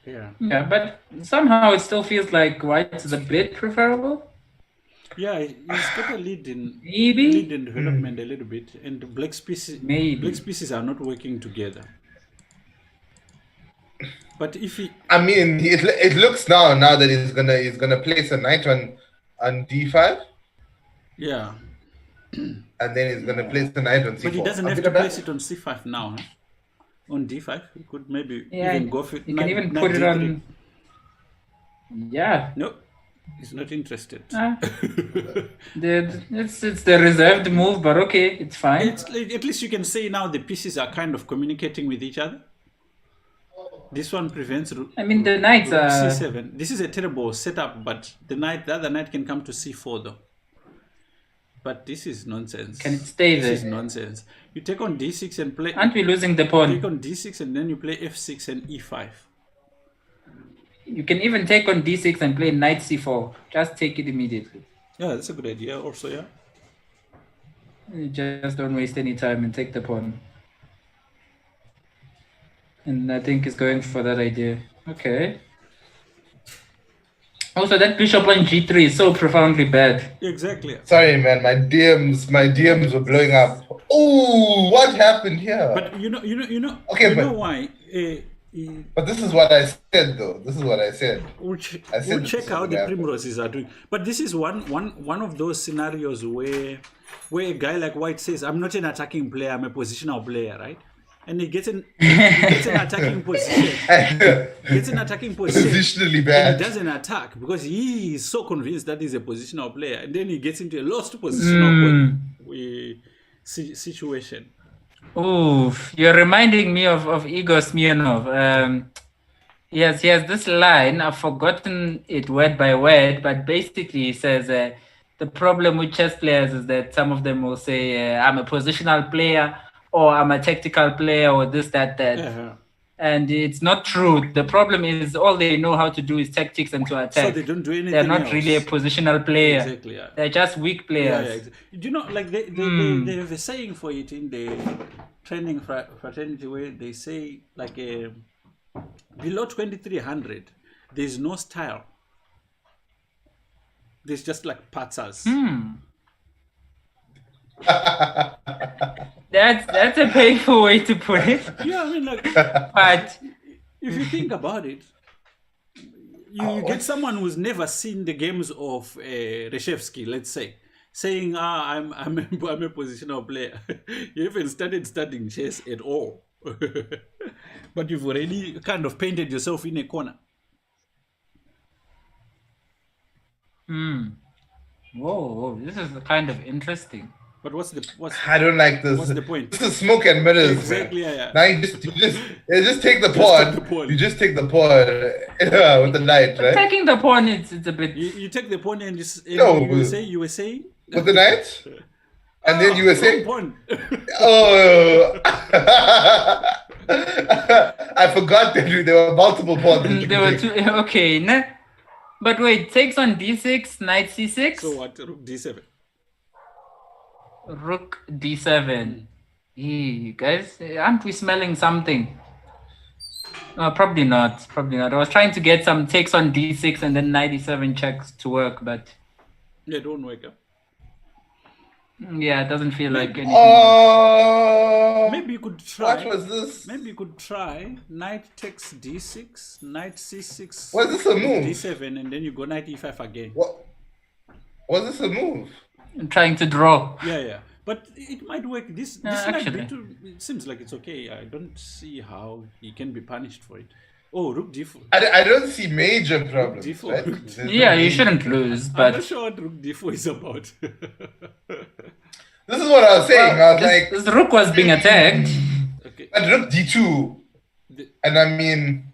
Yeah, but somehow it still feels like White is a bit preferable. Yeah, he's got a lead in Maybe. development a little bit, and Black's pieces are not working together. But if he I mean, it looks now that he's gonna place a knight on d5, yeah, and then he's gonna place the knight on c4. but he doesn't A have bit to of that. place it on c5 now. Huh? On d5, he could maybe Yeah, even go for you can even put it d3. on. Yeah. No, he's not interested. It's the reserved move, but okay, it's fine. At least you can say now the pieces are kind of communicating with each other. This one prevents. I mean, the knights rook are. c7. This is a terrible setup, but the other knight can come to c4 though. But this is nonsense. Can it stay This there? is nonsense. You take on d6 and play. Aren't we losing the Take pawn? on d6 and then you play f6 and e5. You can even take on d6 and play knight c4. Just take it immediately. Yeah, that's a good idea. Also, yeah. You just don't waste any time and take the pawn. And I think he's going for that idea. Okay. Also, that bishop on g3 is so profoundly bad. Exactly. Sorry, man. My DMs were blowing up. Oh, what happened here? But you know. Okay, you but- know why? But this is what I said, though. This is what I said. We'll I said we'll this check is how what the happened. primroses are doing. But this is one of those scenarios where a guy like White says, "I'm not an attacking player. I'm a positional player," right? And he gets an attacking position. Gets an attacking position. Positionally And bad. he doesn't attack because he is so convinced that he's a positional player, and then he gets into a lost positional situation. Oof, you're reminding me of Igor Smirnov. He has this line, I've forgotten it word by word, but basically he says the problem with chess players is that some of them will say, I'm a positional player, or I'm a tactical player or this, that. Uh-huh. And it's not true. The problem is all they know how to do is tactics and to attack. So they don't do anything They're not else. really a positional player. Exactly, yeah. They're just weak Yeah, players. yeah. Do you know, like they have a saying for it in the training fraternity where they say like below 2300, there's no style. There's just like patzas. That's a painful way to put it. Yeah, I mean, like, But if you think about it, you get someone who's never seen the games of Reshevsky, let's say, saying, I'm a positional player. You haven't started studying chess at all. But you've already kind of painted yourself in a corner. whoa, this is kind of interesting. But what's I don't like this. What's the point? This is smoke and mirrors. Exactly, Man. yeah. Now you just take the pawn. take the pawn. You just take the pawn with the knight, right? Taking the pawn, it's a bit. You take the pawn and No. you were saying? With the knight? And then you were saying, Pawn. oh, I forgot that there were multiple pawns. that you There could were take. two. Okay, nah. But wait, takes on d6, knight c6, So what? Rook d7. rook d7. Guys, aren't we smelling something? Probably not. Probably not. I was trying to get some takes on d6 and then knight e7 checks to work, but Yeah, don't wake up. yeah, it doesn't feel like anything. Oh, Maybe you could try. what was this? Maybe you could try knight takes d6, knight c6, Was this a move? d7, and then you go knight e5 again. What? Was this a move? I'm trying to draw. Yeah. But it might work. This might actually. be too. It seems like it's okay. I don't see how he can be punished for it. Oh, rook d4. I don't see major problems. D4. Right? There's no Yeah, you major- shouldn't lose, I'm but not sure what rook d4 is about. This is what I was saying. I was like, this rook was being attacked. Okay. but rook d2, The- and I mean,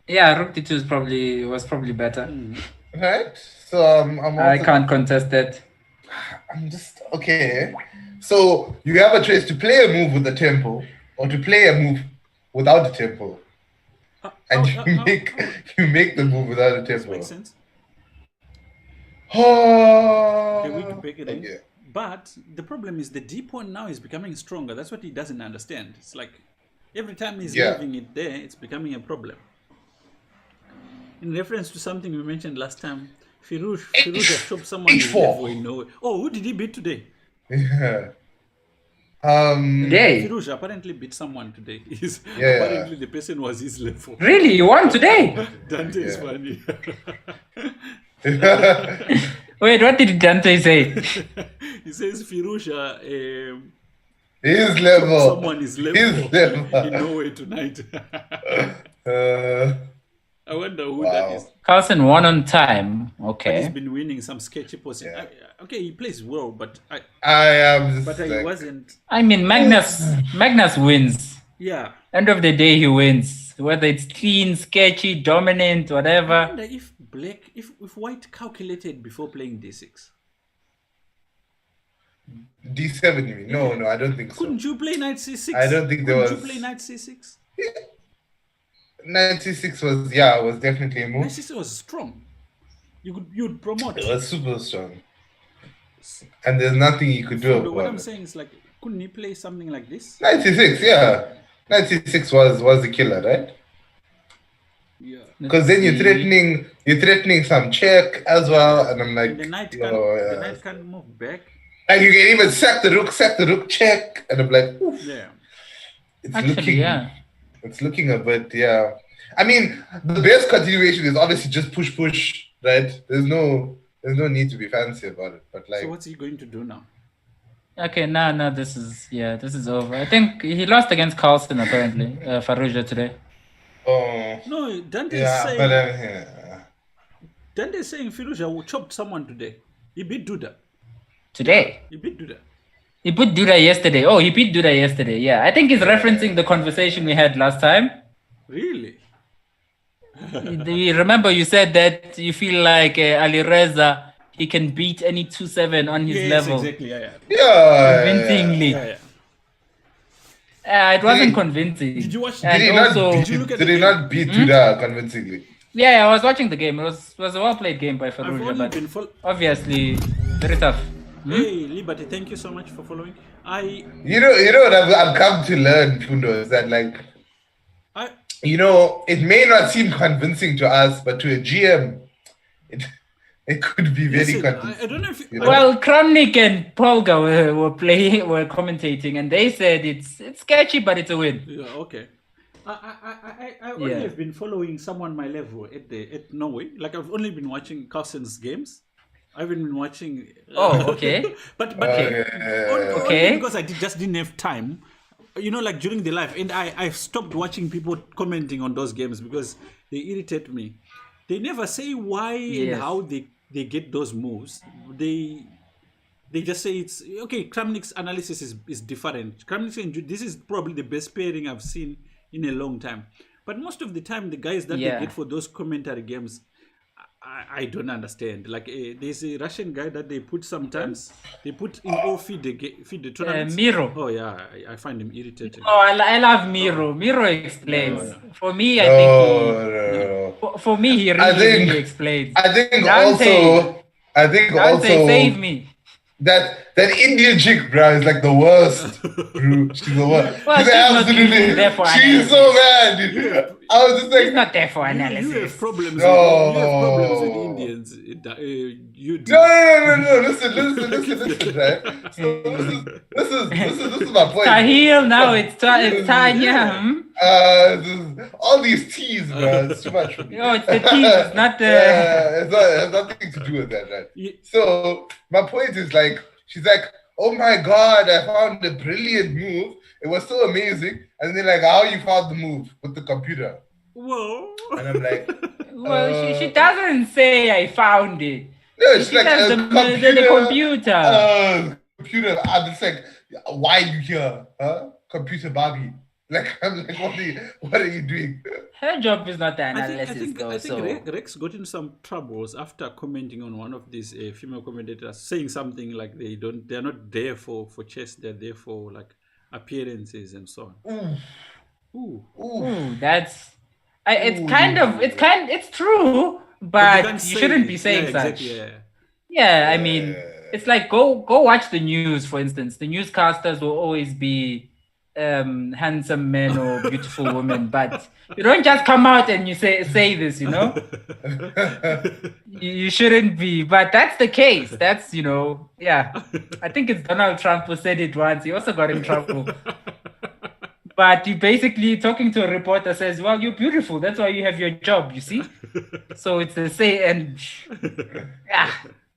Yeah, rook d2 was probably better. right? So I'm I also, can't contest that. I'm just okay. So you have a choice to play a move with the tempo or to play a move without the tempo, and you make the move without the This tempo. makes sense. Oh, The way to break it in. okay. But the problem is the d pawn now is becoming stronger. That's what he doesn't understand. It's like every time he's Yeah. leaving it there, it's becoming a problem. In reference to something we mentioned last time, Firouz has chopped someone his H4. level in Norway. Oh, who did he beat today? Yeah. Today? Firouz apparently beat someone today. Yeah. Apparently the person was his level. Really? You won today? Dante is Yeah. funny. Wait, what did Dante say? He says Firusha His level. someone is level His level. in Norway tonight. Uh, I wonder who that Wow. is. Carlsen won on time. He's Okay. been winning some sketchy posts. Yeah. Okay, he plays well, but I am just he like, wasn't. I mean, Magnus wins. Yeah. End of the day, he wins. Whether it's clean, sketchy, dominant, I whatever. wonder if White calculated before playing d6. D7, you mean? No, I don't think so. Couldn't you play knight c6? I don't think there Couldn't was- you play knight c6? 96 was definitely a Knight move. c6 was strong. You'd promote. It was super strong. And there's nothing you could do But what I'm about it. saying is like, couldn't he play something like this? 96, yeah. 96 was the killer, right? Yeah. Because then you're threatening some check as well, and I'm like, And the knight yo, can't move back. and you can even sack the rook, check, and I'm like, oof, Yeah. it's Actually, looking, yeah. it's looking a bit, yeah. I mean, the best continuation is obviously just push, right? There's no need to be fancy about it, but like, So what's he going to do now? Okay, no, this is over. I think he lost against Carlsen apparently, Faruja today. oh, No, Dante's yeah, saying but yeah. Dante's saying Firouzja chopped someone today. He beat Duda. Today? He beat Duda. He beat Duda yesterday. Oh, he beat Duda yesterday. Yeah, I think he's referencing the conversation we had last time. Really? You remember you said that you feel like Ali Reza, he can beat any 2-7 on his Yes, level exactly. Yeah. Yeah, convincingly. Yeah. It wasn't he- convincing. Did you watch- And Did he not also, beat, Did you look at did the he game? not beat Duda convincingly? yeah, I was watching the game. It was a well played game by I've Faruja, only but been obviously very tough. Hey, Liberty, thank you so much for following. You know what I've come to learn, Fundo, is that like, I it may not seem convincing to us, but to a GM, it could be very listen, convincing. I don't know if You know? Well, Kramnik and Polga were commentating, and they said it's sketchy, but it's a win. Yeah, okay. I only Yeah. have been following someone my level at Norway. Like I've only been watching Carlsen's games. I haven't been watching. Oh, okay. but Okay. only because I just didn't have time. Like during the live, and I stopped watching people commenting on those games because they irritate me. They never say why and Yes. how they get those moves. They just say it's okay. Kramnik's analysis is different. Kramnik and this is probably the best pairing I've seen in a long time. But most of the time, the guys that Yeah. they get for those commentary games, I don't understand. Like there's a Russian guy that they put sometimes. They put in all feed the tournaments. Miro. Oh yeah, I find him irritating. Oh, I love Miro. Miro explains. For me, I No, think no. for me he I think- really explains. I think Dante, also Dante, save me. that Indian chick, bro, is like the worst. Bro. She's the worst. Well, she's she's not absolutely. there for She's so bad. Dude. I was just It's like, not there for You analysis. have problems. No. You have problems with Indians. You do. no. Listen, right? So this is my point. Tahil, now it's Tanya. All these teas, bro. It's too much for me. Oh, it's the team, it's not the. It has nothing to do with that, right? Yeah. So my point is like, she's like, oh my god, I found a brilliant move. It was so amazing. And then like, how you found the move with the computer? Whoa. And I'm like, Well, she doesn't say I found it. no, it's She like says a the computer. computer. Computer. I'm just like, why are you here? Huh? Computer Barbie. Like, I'm like, what are you doing? Her job is not the I analysis, think though. So Rex got in some troubles after commenting on one of these female commentators, saying something like they're not there for chess, they're there for like appearances and so on. Ooh. ooh, it's true, but can't you say shouldn't it. be saying Yeah, such. exactly, yeah. Yeah, I mean, it's like go watch the news, for instance. The newscasters will always be handsome men or beautiful women, but you don't just come out and you say this, you shouldn't be, but that's the case. That's yeah. I think it's Donald Trump who said it once. He also got in trouble. But you basically talking to a reporter says, well, you're beautiful, that's why you have your job, you see. So it's the same, and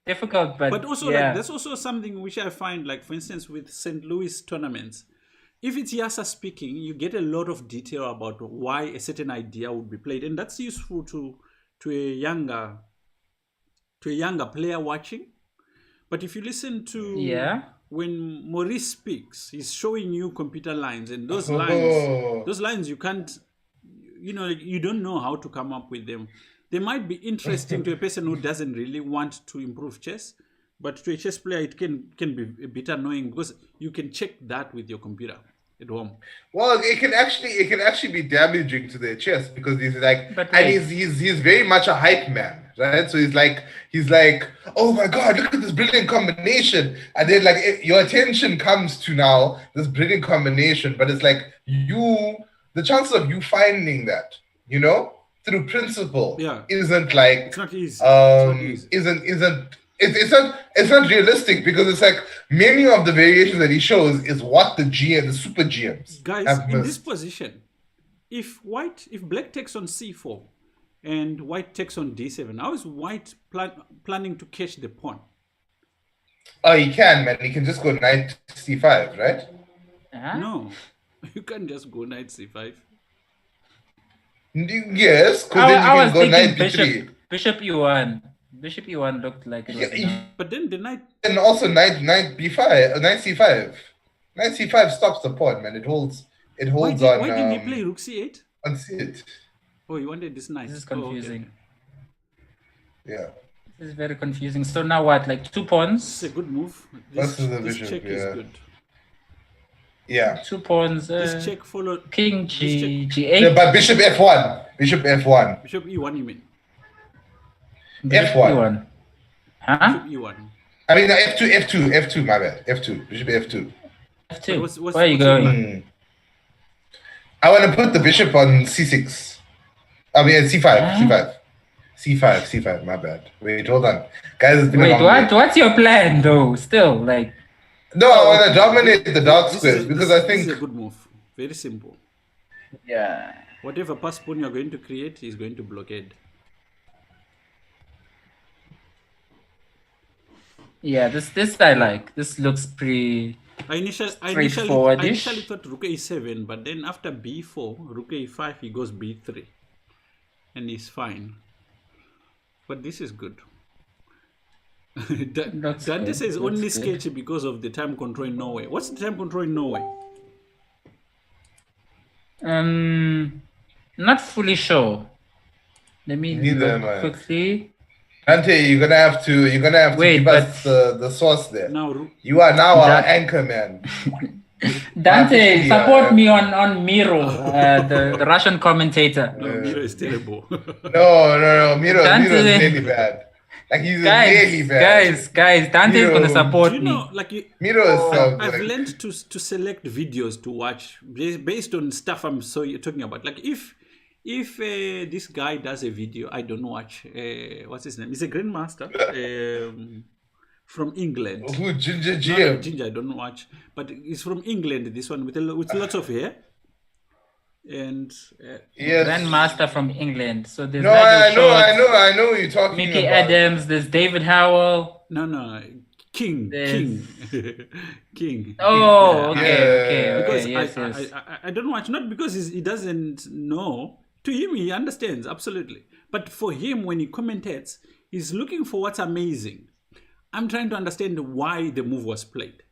difficult, but also yeah. like there's also something which I find, like for instance with St. Louis tournaments, if it's Yasa speaking, you get a lot of detail about why a certain idea would be played, and that's useful to a younger player watching. But if you listen to when Maurice speaks, he's showing you computer lines, and those lines you can't, you don't know how to come up with them. They might be interesting to a person who doesn't really want to improve chess, but to a chess player it can be a bit annoying because you can check that with your computer at home. Well, it can actually be damaging to their chess because he's like, But and wait. he's very much a hype man, right? So he's like, oh my god, look at this brilliant combination, and then like your attention comes to now this brilliant combination, but it's like the chances of you finding that, through principle, isn't like It's not easy. It's not easy. It's not realistic because it's like many of the variations that he shows is what the super GMs Guys, have in missed. this position, if black takes on c4 and white takes on d7, how is white planning to catch the pawn? Oh, he can, man. He can just go knight c5, right? Huh? No, you can't just go knight c5. Yes, because I then you was can go knight thinking b3. Bishop e1. Bishop e1 looked like it was enough. But then the knight, And also knight b5, knight c5. Knight c5 stops the pawn, man. It holds why on. didn't he play rook c8? On c8. Oh, he wanted this knight. This is Oh, okay, confusing. okay. Yeah. This is very confusing. So now what? Like 2 pawns? This is a good move. Versus the This bishop, check is yeah. good. Yeah. 2 pawns. This check follow King this G check. Yeah, G8. but bishop F1. Bishop F1. Bishop E1, you mean? Bishop F1. E1. Huh? Bishop E1. I mean, F2, my bad. F2. Bishop F2. F2. What's Where are you what's your going? plan? I want to put the bishop on C6. I mean, C5. Huh? C5. My bad. Wait, hold on. Guys, it's been a Wait, long day. what's your plan though? Still, like, No, I want to dominate the dark This squares is, because this, I this is a think... good move. Very simple. yeah. Whatever pass pawn you're going to create is going to blockade. Yeah, this I like. This looks pretty I initially straightforward-ish. thought rook a7, but then after b4, rook a5, he goes b3, and he's fine. But this is good. That's Dante good, says only that's good. sketchy because of the time control in Norway. What's the time control in Norway? Not fully sure. Let me Neither look am I. quickly. Dante, you're gonna have to Wait, give us the source there. Now, You are now our That- anchor man. Dante, Yeah. support me on Miro, the Russian commentator. no, Miro is terrible. No. Miro Dante- is really bad. Like he's really bad. Guys, Dante is gonna Miro- support Do you me. know, like Miro is so I've good. learned to select videos to watch based on stuff you're talking about. Like if this guy does a video, I don't watch. What's his name? He's a grandmaster from England. Who Ginger No, GM? Ginger, I don't watch, but he's from England. This one with lots of hair, and Yes. Grandmaster from England. So there's No, Nigel Short, I know what you're talking Mickey about. Adams, there's David Howell. no, King. Oh, Yeah. okay, Because yes. I don't watch, not because he doesn't know. To him, he understands absolutely. But for him, when he commentates, he's looking for what's amazing. I'm trying to understand why the move was played.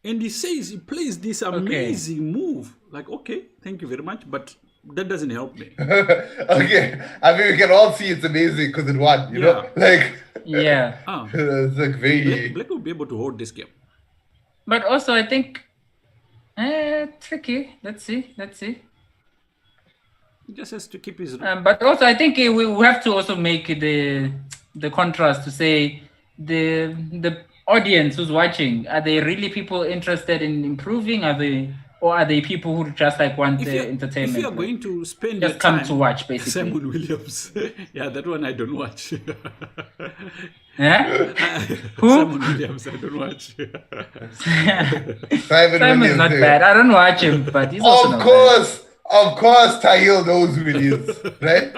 And he says he plays this amazing move. Like, okay, thank you very much, but that doesn't help me. Okay, I mean we can all see it's amazing because it won. You know, like Yeah. it's like very. Black will be able to hold this game. But also I think tricky. Let's see. He just has to keep his. But also I think we have to also make the contrast to say the audience who's watching, are they really people interested in improving? Are they people who just like want If the you're, entertainment? if you're going to spend just your come time, to watch, basically. Simon Williams. Yeah, that one I don't watch. Yeah? Who? Simon Williams, I don't watch. Simon's not bad. I don't watch him, but he's also not bad. Of course, Tahil knows who it is, right?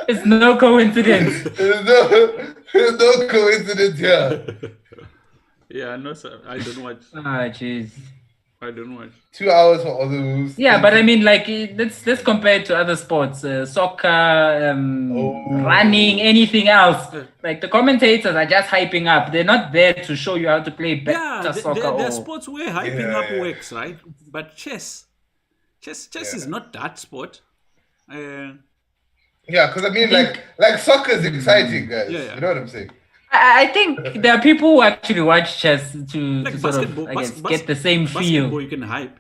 It's no coincidence. There's no coincidence here. Yeah, no, sir. I don't watch. Ah, jeez. I don't watch. 2 hours for all the moves. Yeah, but I mean, like, let's compare it to other sports, soccer, running, anything else. Like, the commentators are just hyping up. They're not there to show you how to play better Yeah, soccer. there are or... sports where hyping up Yeah. works, right? But chess is not that sport. Yeah, because I mean, like soccer is exciting, guys. Yeah. You know what I'm saying? I think there are people who actually watch chess to Like sort basketball, of, I guess, get the same basketball feel. you can hype.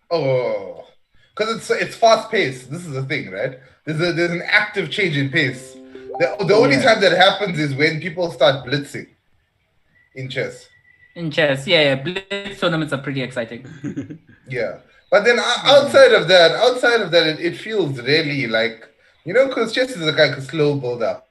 Oh, because it's fast paced. This is the thing, right? There's an active change in pace. The only time that happens is when people start blitzing in chess. In chess, yeah, blitz tournaments are pretty exciting. Yeah, but then outside of that, it feels really like, you know, because chess is like a slow build up.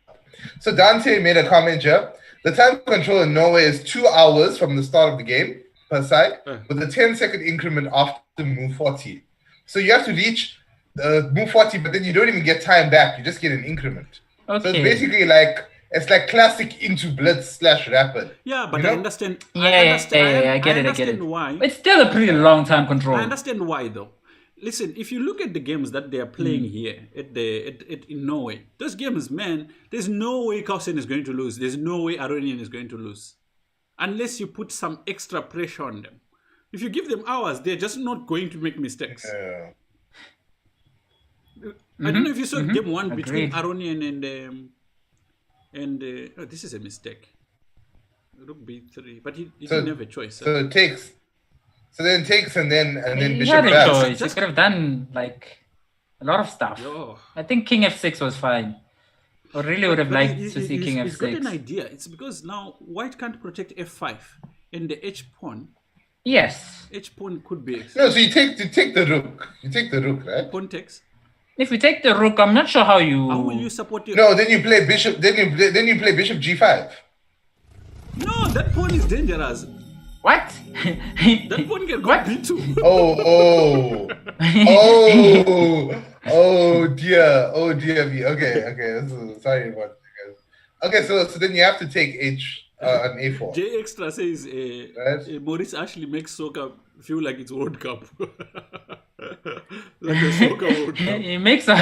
So Dante made a comment here. The time control in Norway is 2 hours from the start of the game per side, with a 10-second increment after move 40. So you have to reach move 40, but then you don't even get time back. You just get an increment. Okay. So it's basically like classic into blitz / rapid. Yeah, but You know? I understand. Yeah, I get it. understand why. It's still a pretty long time control. I understand why though. Listen, if you look at the games that they are playing here in Norway, those games, man, there's no way Carlsen is going to lose. There's no way Aronian is going to lose, unless you put some extra pressure on them. If you give them hours, they're just not going to make mistakes. Yeah. I don't know if you saw game one between Agreed. Aronian and oh, this is a mistake. Rook b3, but he So- didn't have a choice. So it takes. So then takes and then He bishop had a back. choice. He Just- could have done like a lot of stuff. Yo. I think King f6 was fine. I really would have But liked he- to see he's- King he's got an f6. idea. It's because now white can't protect f5, and the h pawn Yes. could be No, so you take the rook. You take the rook, right? pawn takes. If you take the rook, I'm not sure how you. How will you support your? No, then you play bishop. Then you play bishop g5. No, that pawn is dangerous. What? That pawn can go What? b2. Oh, oh dear me. Okay. Sorry about that. Okay, so then you have to take on a4. J Extra says Right. Maurice Ashley makes soccer feel like it's World Cup. Like a soccer World Cup. He makes a.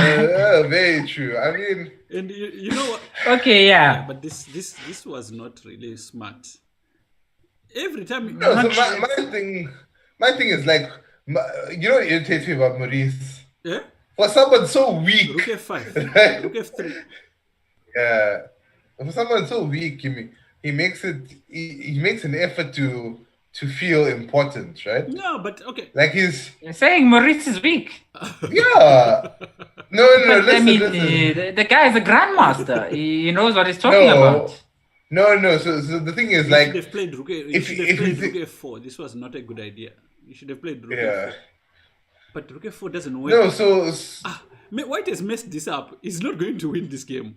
Very true. I mean, And you know what? Okay, yeah. But this was not really smart. Every time no. So my thing is like, you know what irritates me about Maurice? yeah? For someone so weak, Rook f5, Rook f3. yeah. For someone so weak, he makes an effort to feel important, right? No, but okay. Like he's You're saying Maurice is weak. yeah. No. But, Listen, I mean, listen. the guy is a grandmaster. He knows what he's talking No. about. No. So the thing is You like, should have played Rook. You if- should have if played you Rook f4. This was not a good idea. You should have played Rook yeah. f4. But Rook f4 doesn't work. No, so White has messed this up. He's not going to win this game.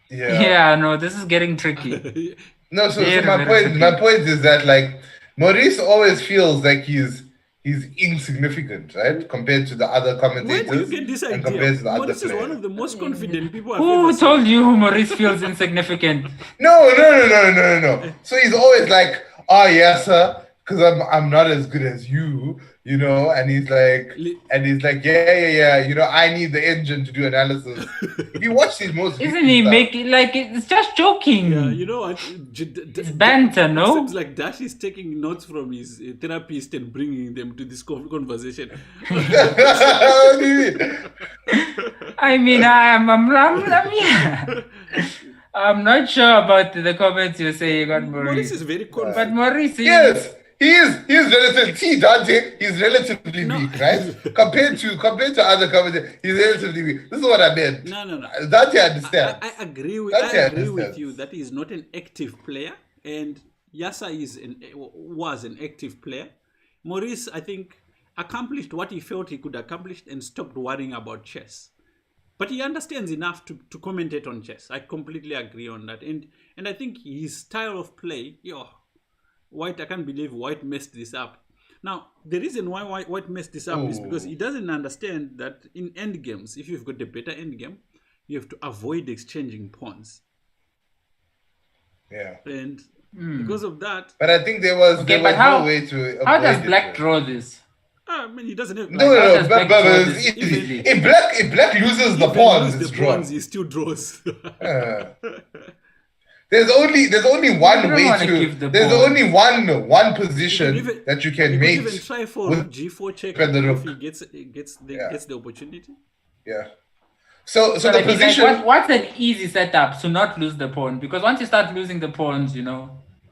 yeah. Yeah, no, this is getting tricky. No, so Very, my very point is that like Maurice always feels like he's insignificant, right? Compared to the other Where do you commentators get this and idea? compared to the other Maurice is one players. of the most confident people I've Who ever seen. told you Maurice feels insignificant? No. So he's always like, oh yes, sir, because I'm not as good as you, you know, and he's like, yeah, you know, I need the engine to do analysis. If you watch these most Isn't recent he stuff- making like it's just joking? Yeah, you know what? It's banter, no? Seems like Dash is taking notes from his therapist and bringing them to this conversation. What do you mean? I mean, I'm not sure about the comments you're saying on Maurice Maurice. is very confident. But Maurice, Yes, he is relative. See, Dante, he's relatively No. weak, right? compared to other commentators, he's relatively weak. This is what I meant. No. Dante understands. I agree with That's I agree it, with that's you it. that he's not an active player, and Yasa was an active player. Maurice, I think, accomplished what he felt he could accomplish and stopped worrying about chess. But he understands enough to commentate on chess. I completely agree on that, and I think his style of play, White, I can't believe White messed this up. Now, the reason why White messed this up is because he doesn't understand that in endgames, if you've got a better endgame, you have to avoid exchanging pawns. Yeah, And because of that, but I think there was Okay, no but how- way to. how does avoid it, Black though. draw this? I mean, he doesn't have... No, how does but Black draw it's this easy. easily? If Black loses the If he pawns, loses it's the drawn. pawns, he still draws. There's only one don't way wanna to. give the There's pawns. only one position even- that you can You make. could even try for with- G4 check with the if rook. he gets the opportunity. Yeah. So So the like, it's like, position. what's an easy setup to not lose the pawn? Because once you start losing the pawns,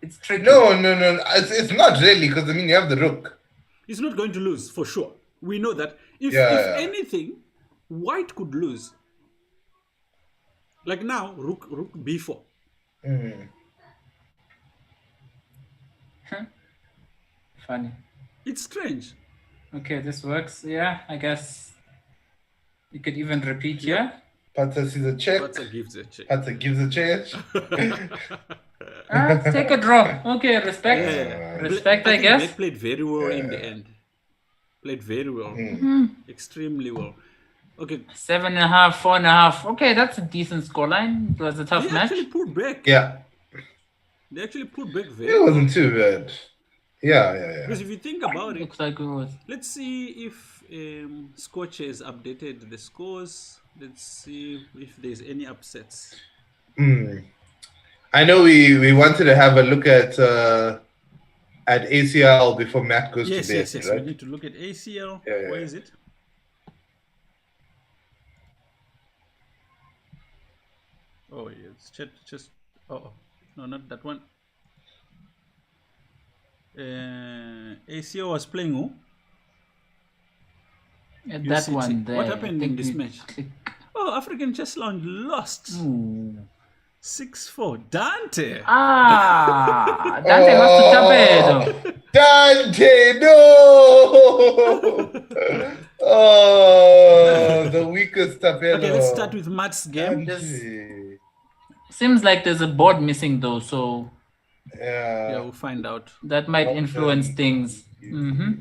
it's tricky. No. It's not really because I mean you have the rook. He's not going to lose for sure. We know that. If Yeah. anything, White could lose. Like now, Rook B4. Funny. It's strange. Okay, this works. Yeah, I guess you could even repeat here. Pata sees a check. Patsa gives a check. Pata gives a check. Take a draw. Okay, respect. Yeah. Respect, I think guess. Black played very well in the end. Played very well. Extremely well. Okay. 7.5, 4.5. Okay, that's a decent scoreline. It was a tough They match. actually pulled back. Yeah. They actually pulled back It very well. wasn't too bad. Yeah. Because if you think about it, Looks like it was. let's see if Scotch has updated the scores. Let's see if there's any upsets. I know we wanted to have a look at ACL before Matt goes Yes, to bed, yes. We right? need to look at ACL. Yeah. Where is it? Oh, yeah, it's just. Oh, No, not that one. ACO was playing who? That UCT. one there. What I happened think in this we match? click- Oh, African Chess Lounge lost Ooh. 6-4. Dante. Ah, Dante lost to Tapelo. Dante, no! Oh, the weakest Tapelo. Okay, let's start with Matt's game. Dante. Seems like there's a board missing though, so Yeah, Yeah. we'll find out. that might influence things. Mm-hmm.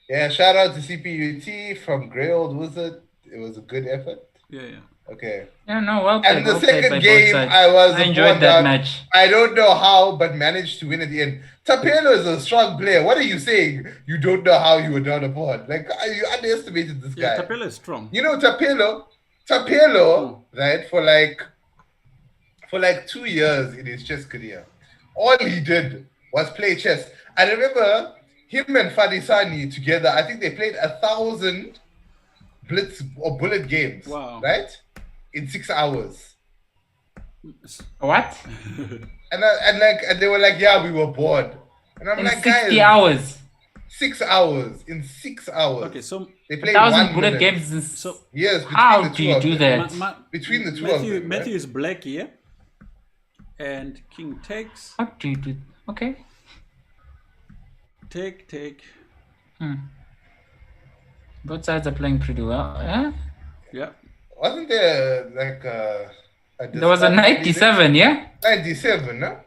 Yeah, shout out to CPUT from Grey Old Wizard. It was a good effort. Yeah, yeah. Okay. Yeah, no, well played. And the well played by second both game, sides. I enjoyed born that out. match. I don't know how, but managed to win at the end. Tapelo is a strong player. What are you saying? You don't know how you were down a pawn. Like, you underestimated this Yeah, guy. Tapelo is strong. You know, Tapelo, right, for like 2 years in his chess career, all he did was play chess. I remember him and Fadisani together, I think they played 1,000 blitz or bullet games, Wow. right? In 6 hours. What? And they were like, yeah, we were bored. And I'm In like, 60 guys, hours. 6 hours. In 6 hours. Okay, so They played 1,000 1 bullet minute. games. so Yes, between How the do two you of do them. that? Between the two Matthew, of them. Matthew right? is black here, and King takes, How do you do? Okay. take. Both sides are playing pretty well. Yeah. Yeah. Wasn't there like There was a 97, yeah? 97, no?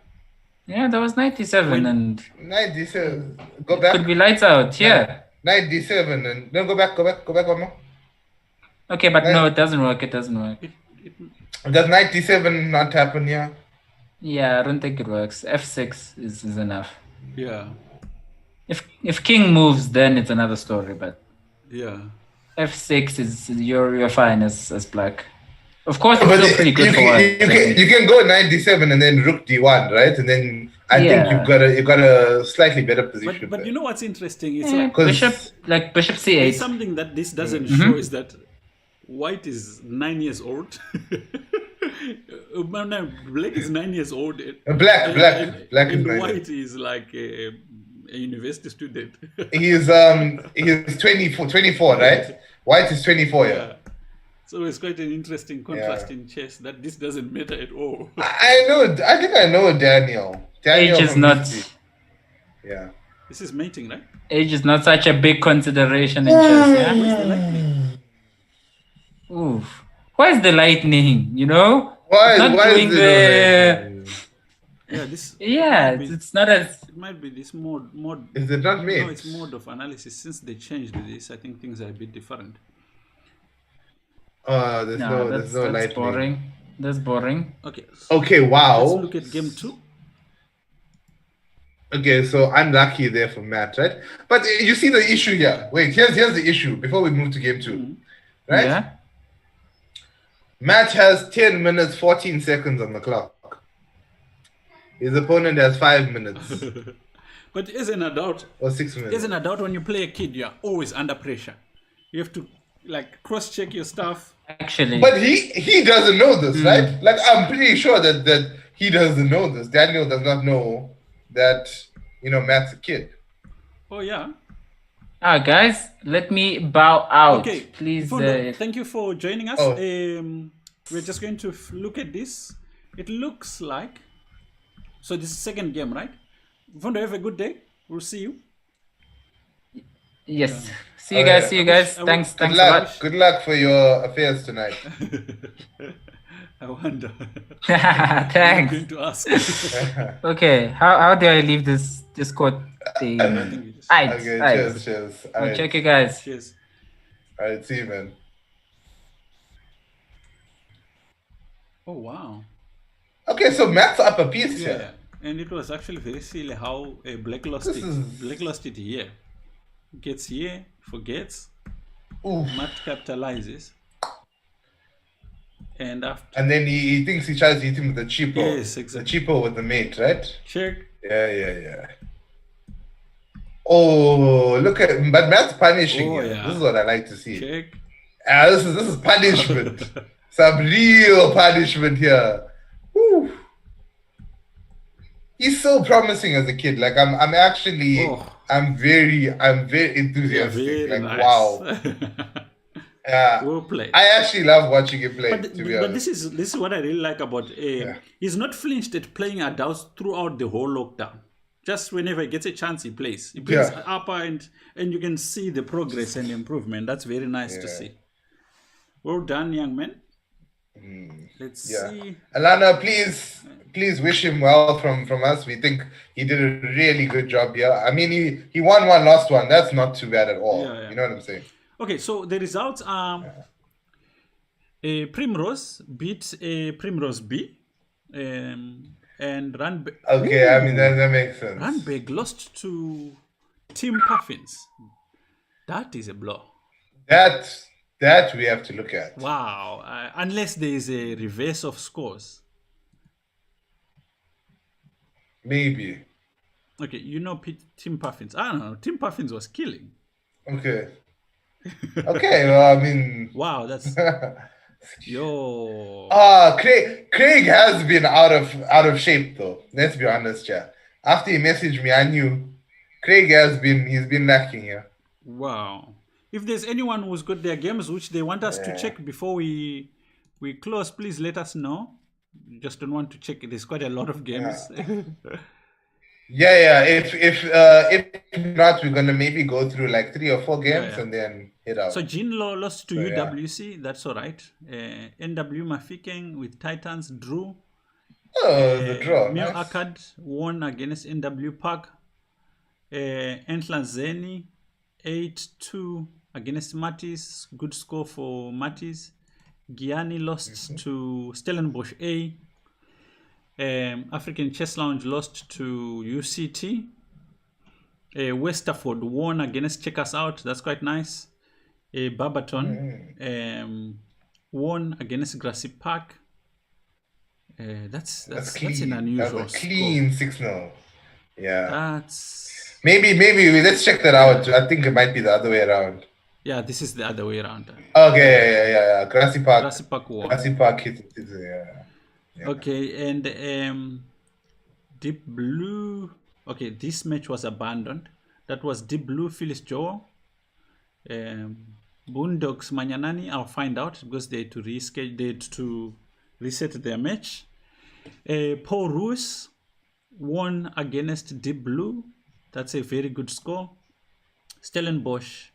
Yeah, there was 97 and 97. Go could back. be lights out. Yeah. 97 and no, go back one more. Okay, but no, it doesn't work. It doesn't work. Does 97 not happen here? Yeah, I don't think it works. F6 is enough. Yeah. If king moves, then it's another story. But Yeah. F6 is you're fine as black. Of course, it's But still pretty good you for can, white. you can go 97 and then rook d1, right? And then I think Yeah. you've got a slightly better position. But there. you know what's interesting? It's Yeah, like 'Cause- bishop it's c8. something that this doesn't show is that white is 9 years old. No, black is 9 years old. Black is And 9 white is like a university student. He's 24, right? White is 24, yeah. So it's quite an interesting contrast in chess that this doesn't matter at all. I know. I think I know Daniel. Daniel Age is from not history. Yeah. This is mating, right? age is not such a big consideration in chess. Yeah. Oof. Where's the lightning? You know. Why? It's not Why doing is the. Yeah, this. Yeah, might be- it's not as. It might be this mode. Is it not me? No, it's mode of analysis. Since they changed this, I think things are a bit different. There's No, no that's lightning. boring. That's boring. Okay. Okay, Let's wow. look at game 2. Okay, so unlucky there for Matt, right? But you see the issue here. Wait, here's the issue before we move to game 2. Right? Yeah. Matt has 10 minutes, 14 seconds on the clock. His opponent has 5 minutes But as an adult, or 6 minutes. as an adult, when you play a kid, you're always under pressure. You have to like cross-check your stuff. Actually. But he doesn't know this, right? Like I'm pretty sure that he doesn't know this. Daniel does not know that Matt's a kid. Oh yeah. Guys, let me bow out. Okay. Please. Fundo, thank you for joining us. Oh. We're just going to look at this. It looks like. So this is second game, right? Fundo, have a good day. We'll see you. Yes. See you guys. See you guys. Thanks. Good Thanks a luck. lot. Good luck for your affairs tonight. I wonder. I'm Thanks. going to ask. Okay. How do I leave this Discord thing? Aight, Okay, aight. cheers. All I'll right. check you guys. Cheers. All right, see you, man. Oh wow. Okay, so Matt's up a piece Yeah. here. And it was actually very silly how Black lost This it. is- Black lost it here. Gets here, forgets. Oof. Matt capitalizes. And after And then he thinks he tries to hit him with the cheapo. Yes, exactly. The cheapo with the mate, right? check. Yeah. Oh, look at, but Matt's punishing Oh, you. yeah. This is what I like to see. Check. This is punishment. Some real punishment here. Woo. he's so promising as a kid. Like I'm actually Oh. I'm very Yeah, enthusiastic. very Like nice. wow. Well played. I actually love watching him play, But to be but honest. this is what I really like about he's not flinched at playing adults throughout the whole lockdown. Just whenever he gets a chance, he plays. He plays Yeah. upper and you can see the progress and improvement. That's very nice to see. Well done, young man. Let's Yeah. see. Alana, please wish him well from us. We think he did a really good job here. I mean, he won one, lost one. That's not too bad at all. Yeah. You know what I'm saying? Okay, so the results are Primrose beat Primrose B, and Runberg. Okay, I mean that makes sense. Runberg lost to Team Puffins. That is a blow. That we have to look at. Wow. Unless there is a reverse of scores. Maybe. Okay, you know Team Puffins. I don't know. Team Puffins was killing. Okay. Okay, well, I mean, Wow, that's yo. Craig has been out of shape though. Let's be honest, yeah. After he messaged me, I knew Craig he's been lacking here. Wow. If there's anyone who's got their games which they want us to check before we close, please let us know. Just don't want to check. There's quite a lot of games. Yeah. If not, we're gonna maybe go through like 3 or 4 games and then hit out. So Jinlo lost to UWC. That's all right. NW Mafikeng with Titans drew. Oh, the draw. Mio Nice. Akkad won against NW Park. Entla Zeni 8-2 against Matis. Good score for Matis. Gianni lost to Stellenbosch A. African Chess Lounge lost to UCT. Westerford won against Check Us Out. That's quite nice. Barberton won against Grassy Park. That's an unusual That's a clean 6-0. Yeah. That's Maybe let's check that out. I think it might be the other way around. yeah. This is the other way around. Okay, yeah. Grassy Park. Grassy Park won. Grassy Park hit yeah. Okay, and Deep Blue. Okay, this match was abandoned. That was Deep Blue Phyllis Joe. Boondocks Manyanani. I'll find out because they had to reschedule. They had to reset their match. Paul Roos won against Deep Blue. That's a very good score. Stellenbosch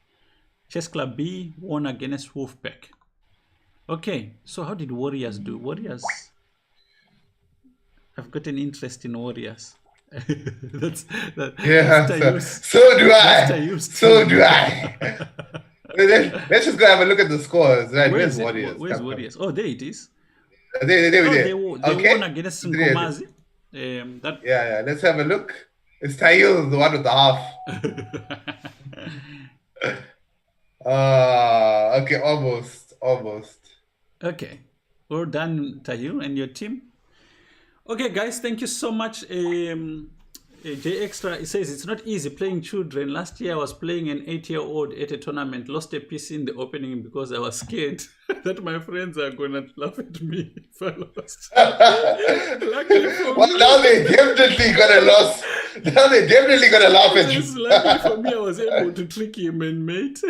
Chess Club B won against Wolfpack. Okay, so how did Warriors do? Warriors. I've got an interest in Warriors. that's So do I. Tayyus. So do I. Let's just go have a look at the scores. Right, where's Warriors? Where's Warriors? Oh, there it is. They won against Nkomazi. Yeah. Let's have a look. It's Tayyus, the one with the half. Okay, almost. Okay, well done, Tayu and your team. Okay, guys, thank you so much. J Extra says it's not easy playing children. Last year I was playing an 8-year-old at a tournament, lost a piece in the opening because I was scared that my friends are gonna laugh at me if I lost. Luckily for me, now they definitely gonna lose. Now they definitely gonna laugh at you. Luckily for me, I was able to trick him and mate.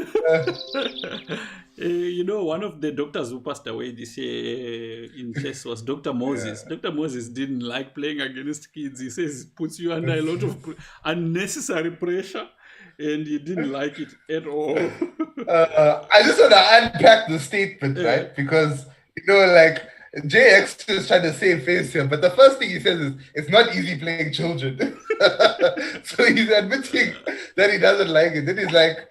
You know, one of the doctors who passed away this year in chess was Dr. Moses. Yeah. Dr. Moses didn't like playing against kids. He says it puts you under a lot of unnecessary pressure, and he didn't like it at all. I just want to unpack the statement, right? Because, you know, like, JX is trying to save face here, but the first thing he says is, it's not easy playing children. So he's admitting that he doesn't like it. Then he's like,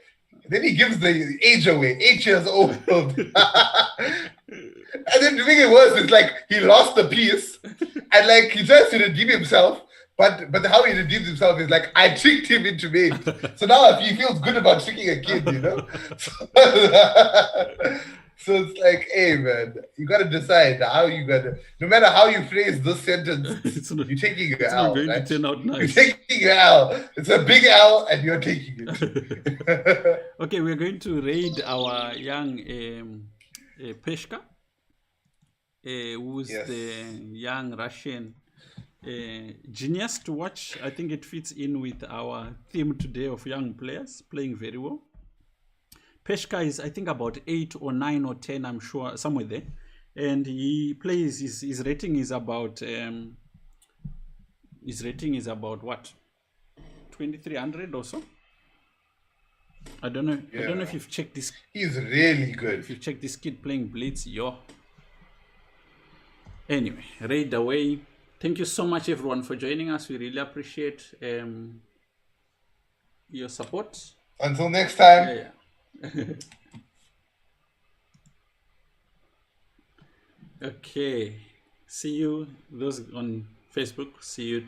then he gives the age away, 8 years old. And then to make it worse, it's like he lost the piece and like he tries to redeem himself. But how he redeems himself is like, I tricked him into mate. So now he feels good about tricking a kid, you know? So it's like, hey man, you gotta decide how you gotta, no matter how you phrase this sentence, you're taking an L. Going right? to turn out nice. You're taking an L. It's a big L and you're taking it. Okay, we're going to raid our young Peshka, who's the young Russian Genius to watch. I think it fits in with our theme today of young players playing very well. Peshka is, I think, about 8 or 9 or 10, I'm sure, somewhere there. And he plays, his rating is about, what? 2300 or so? I don't know. I don't know if you've checked this. He's really good. If you've checked this kid playing Blitz, Anyway, raid away. Thank you so much, everyone, for joining us. We really appreciate your support. Until next time. Okay. See you, those on Facebook. See you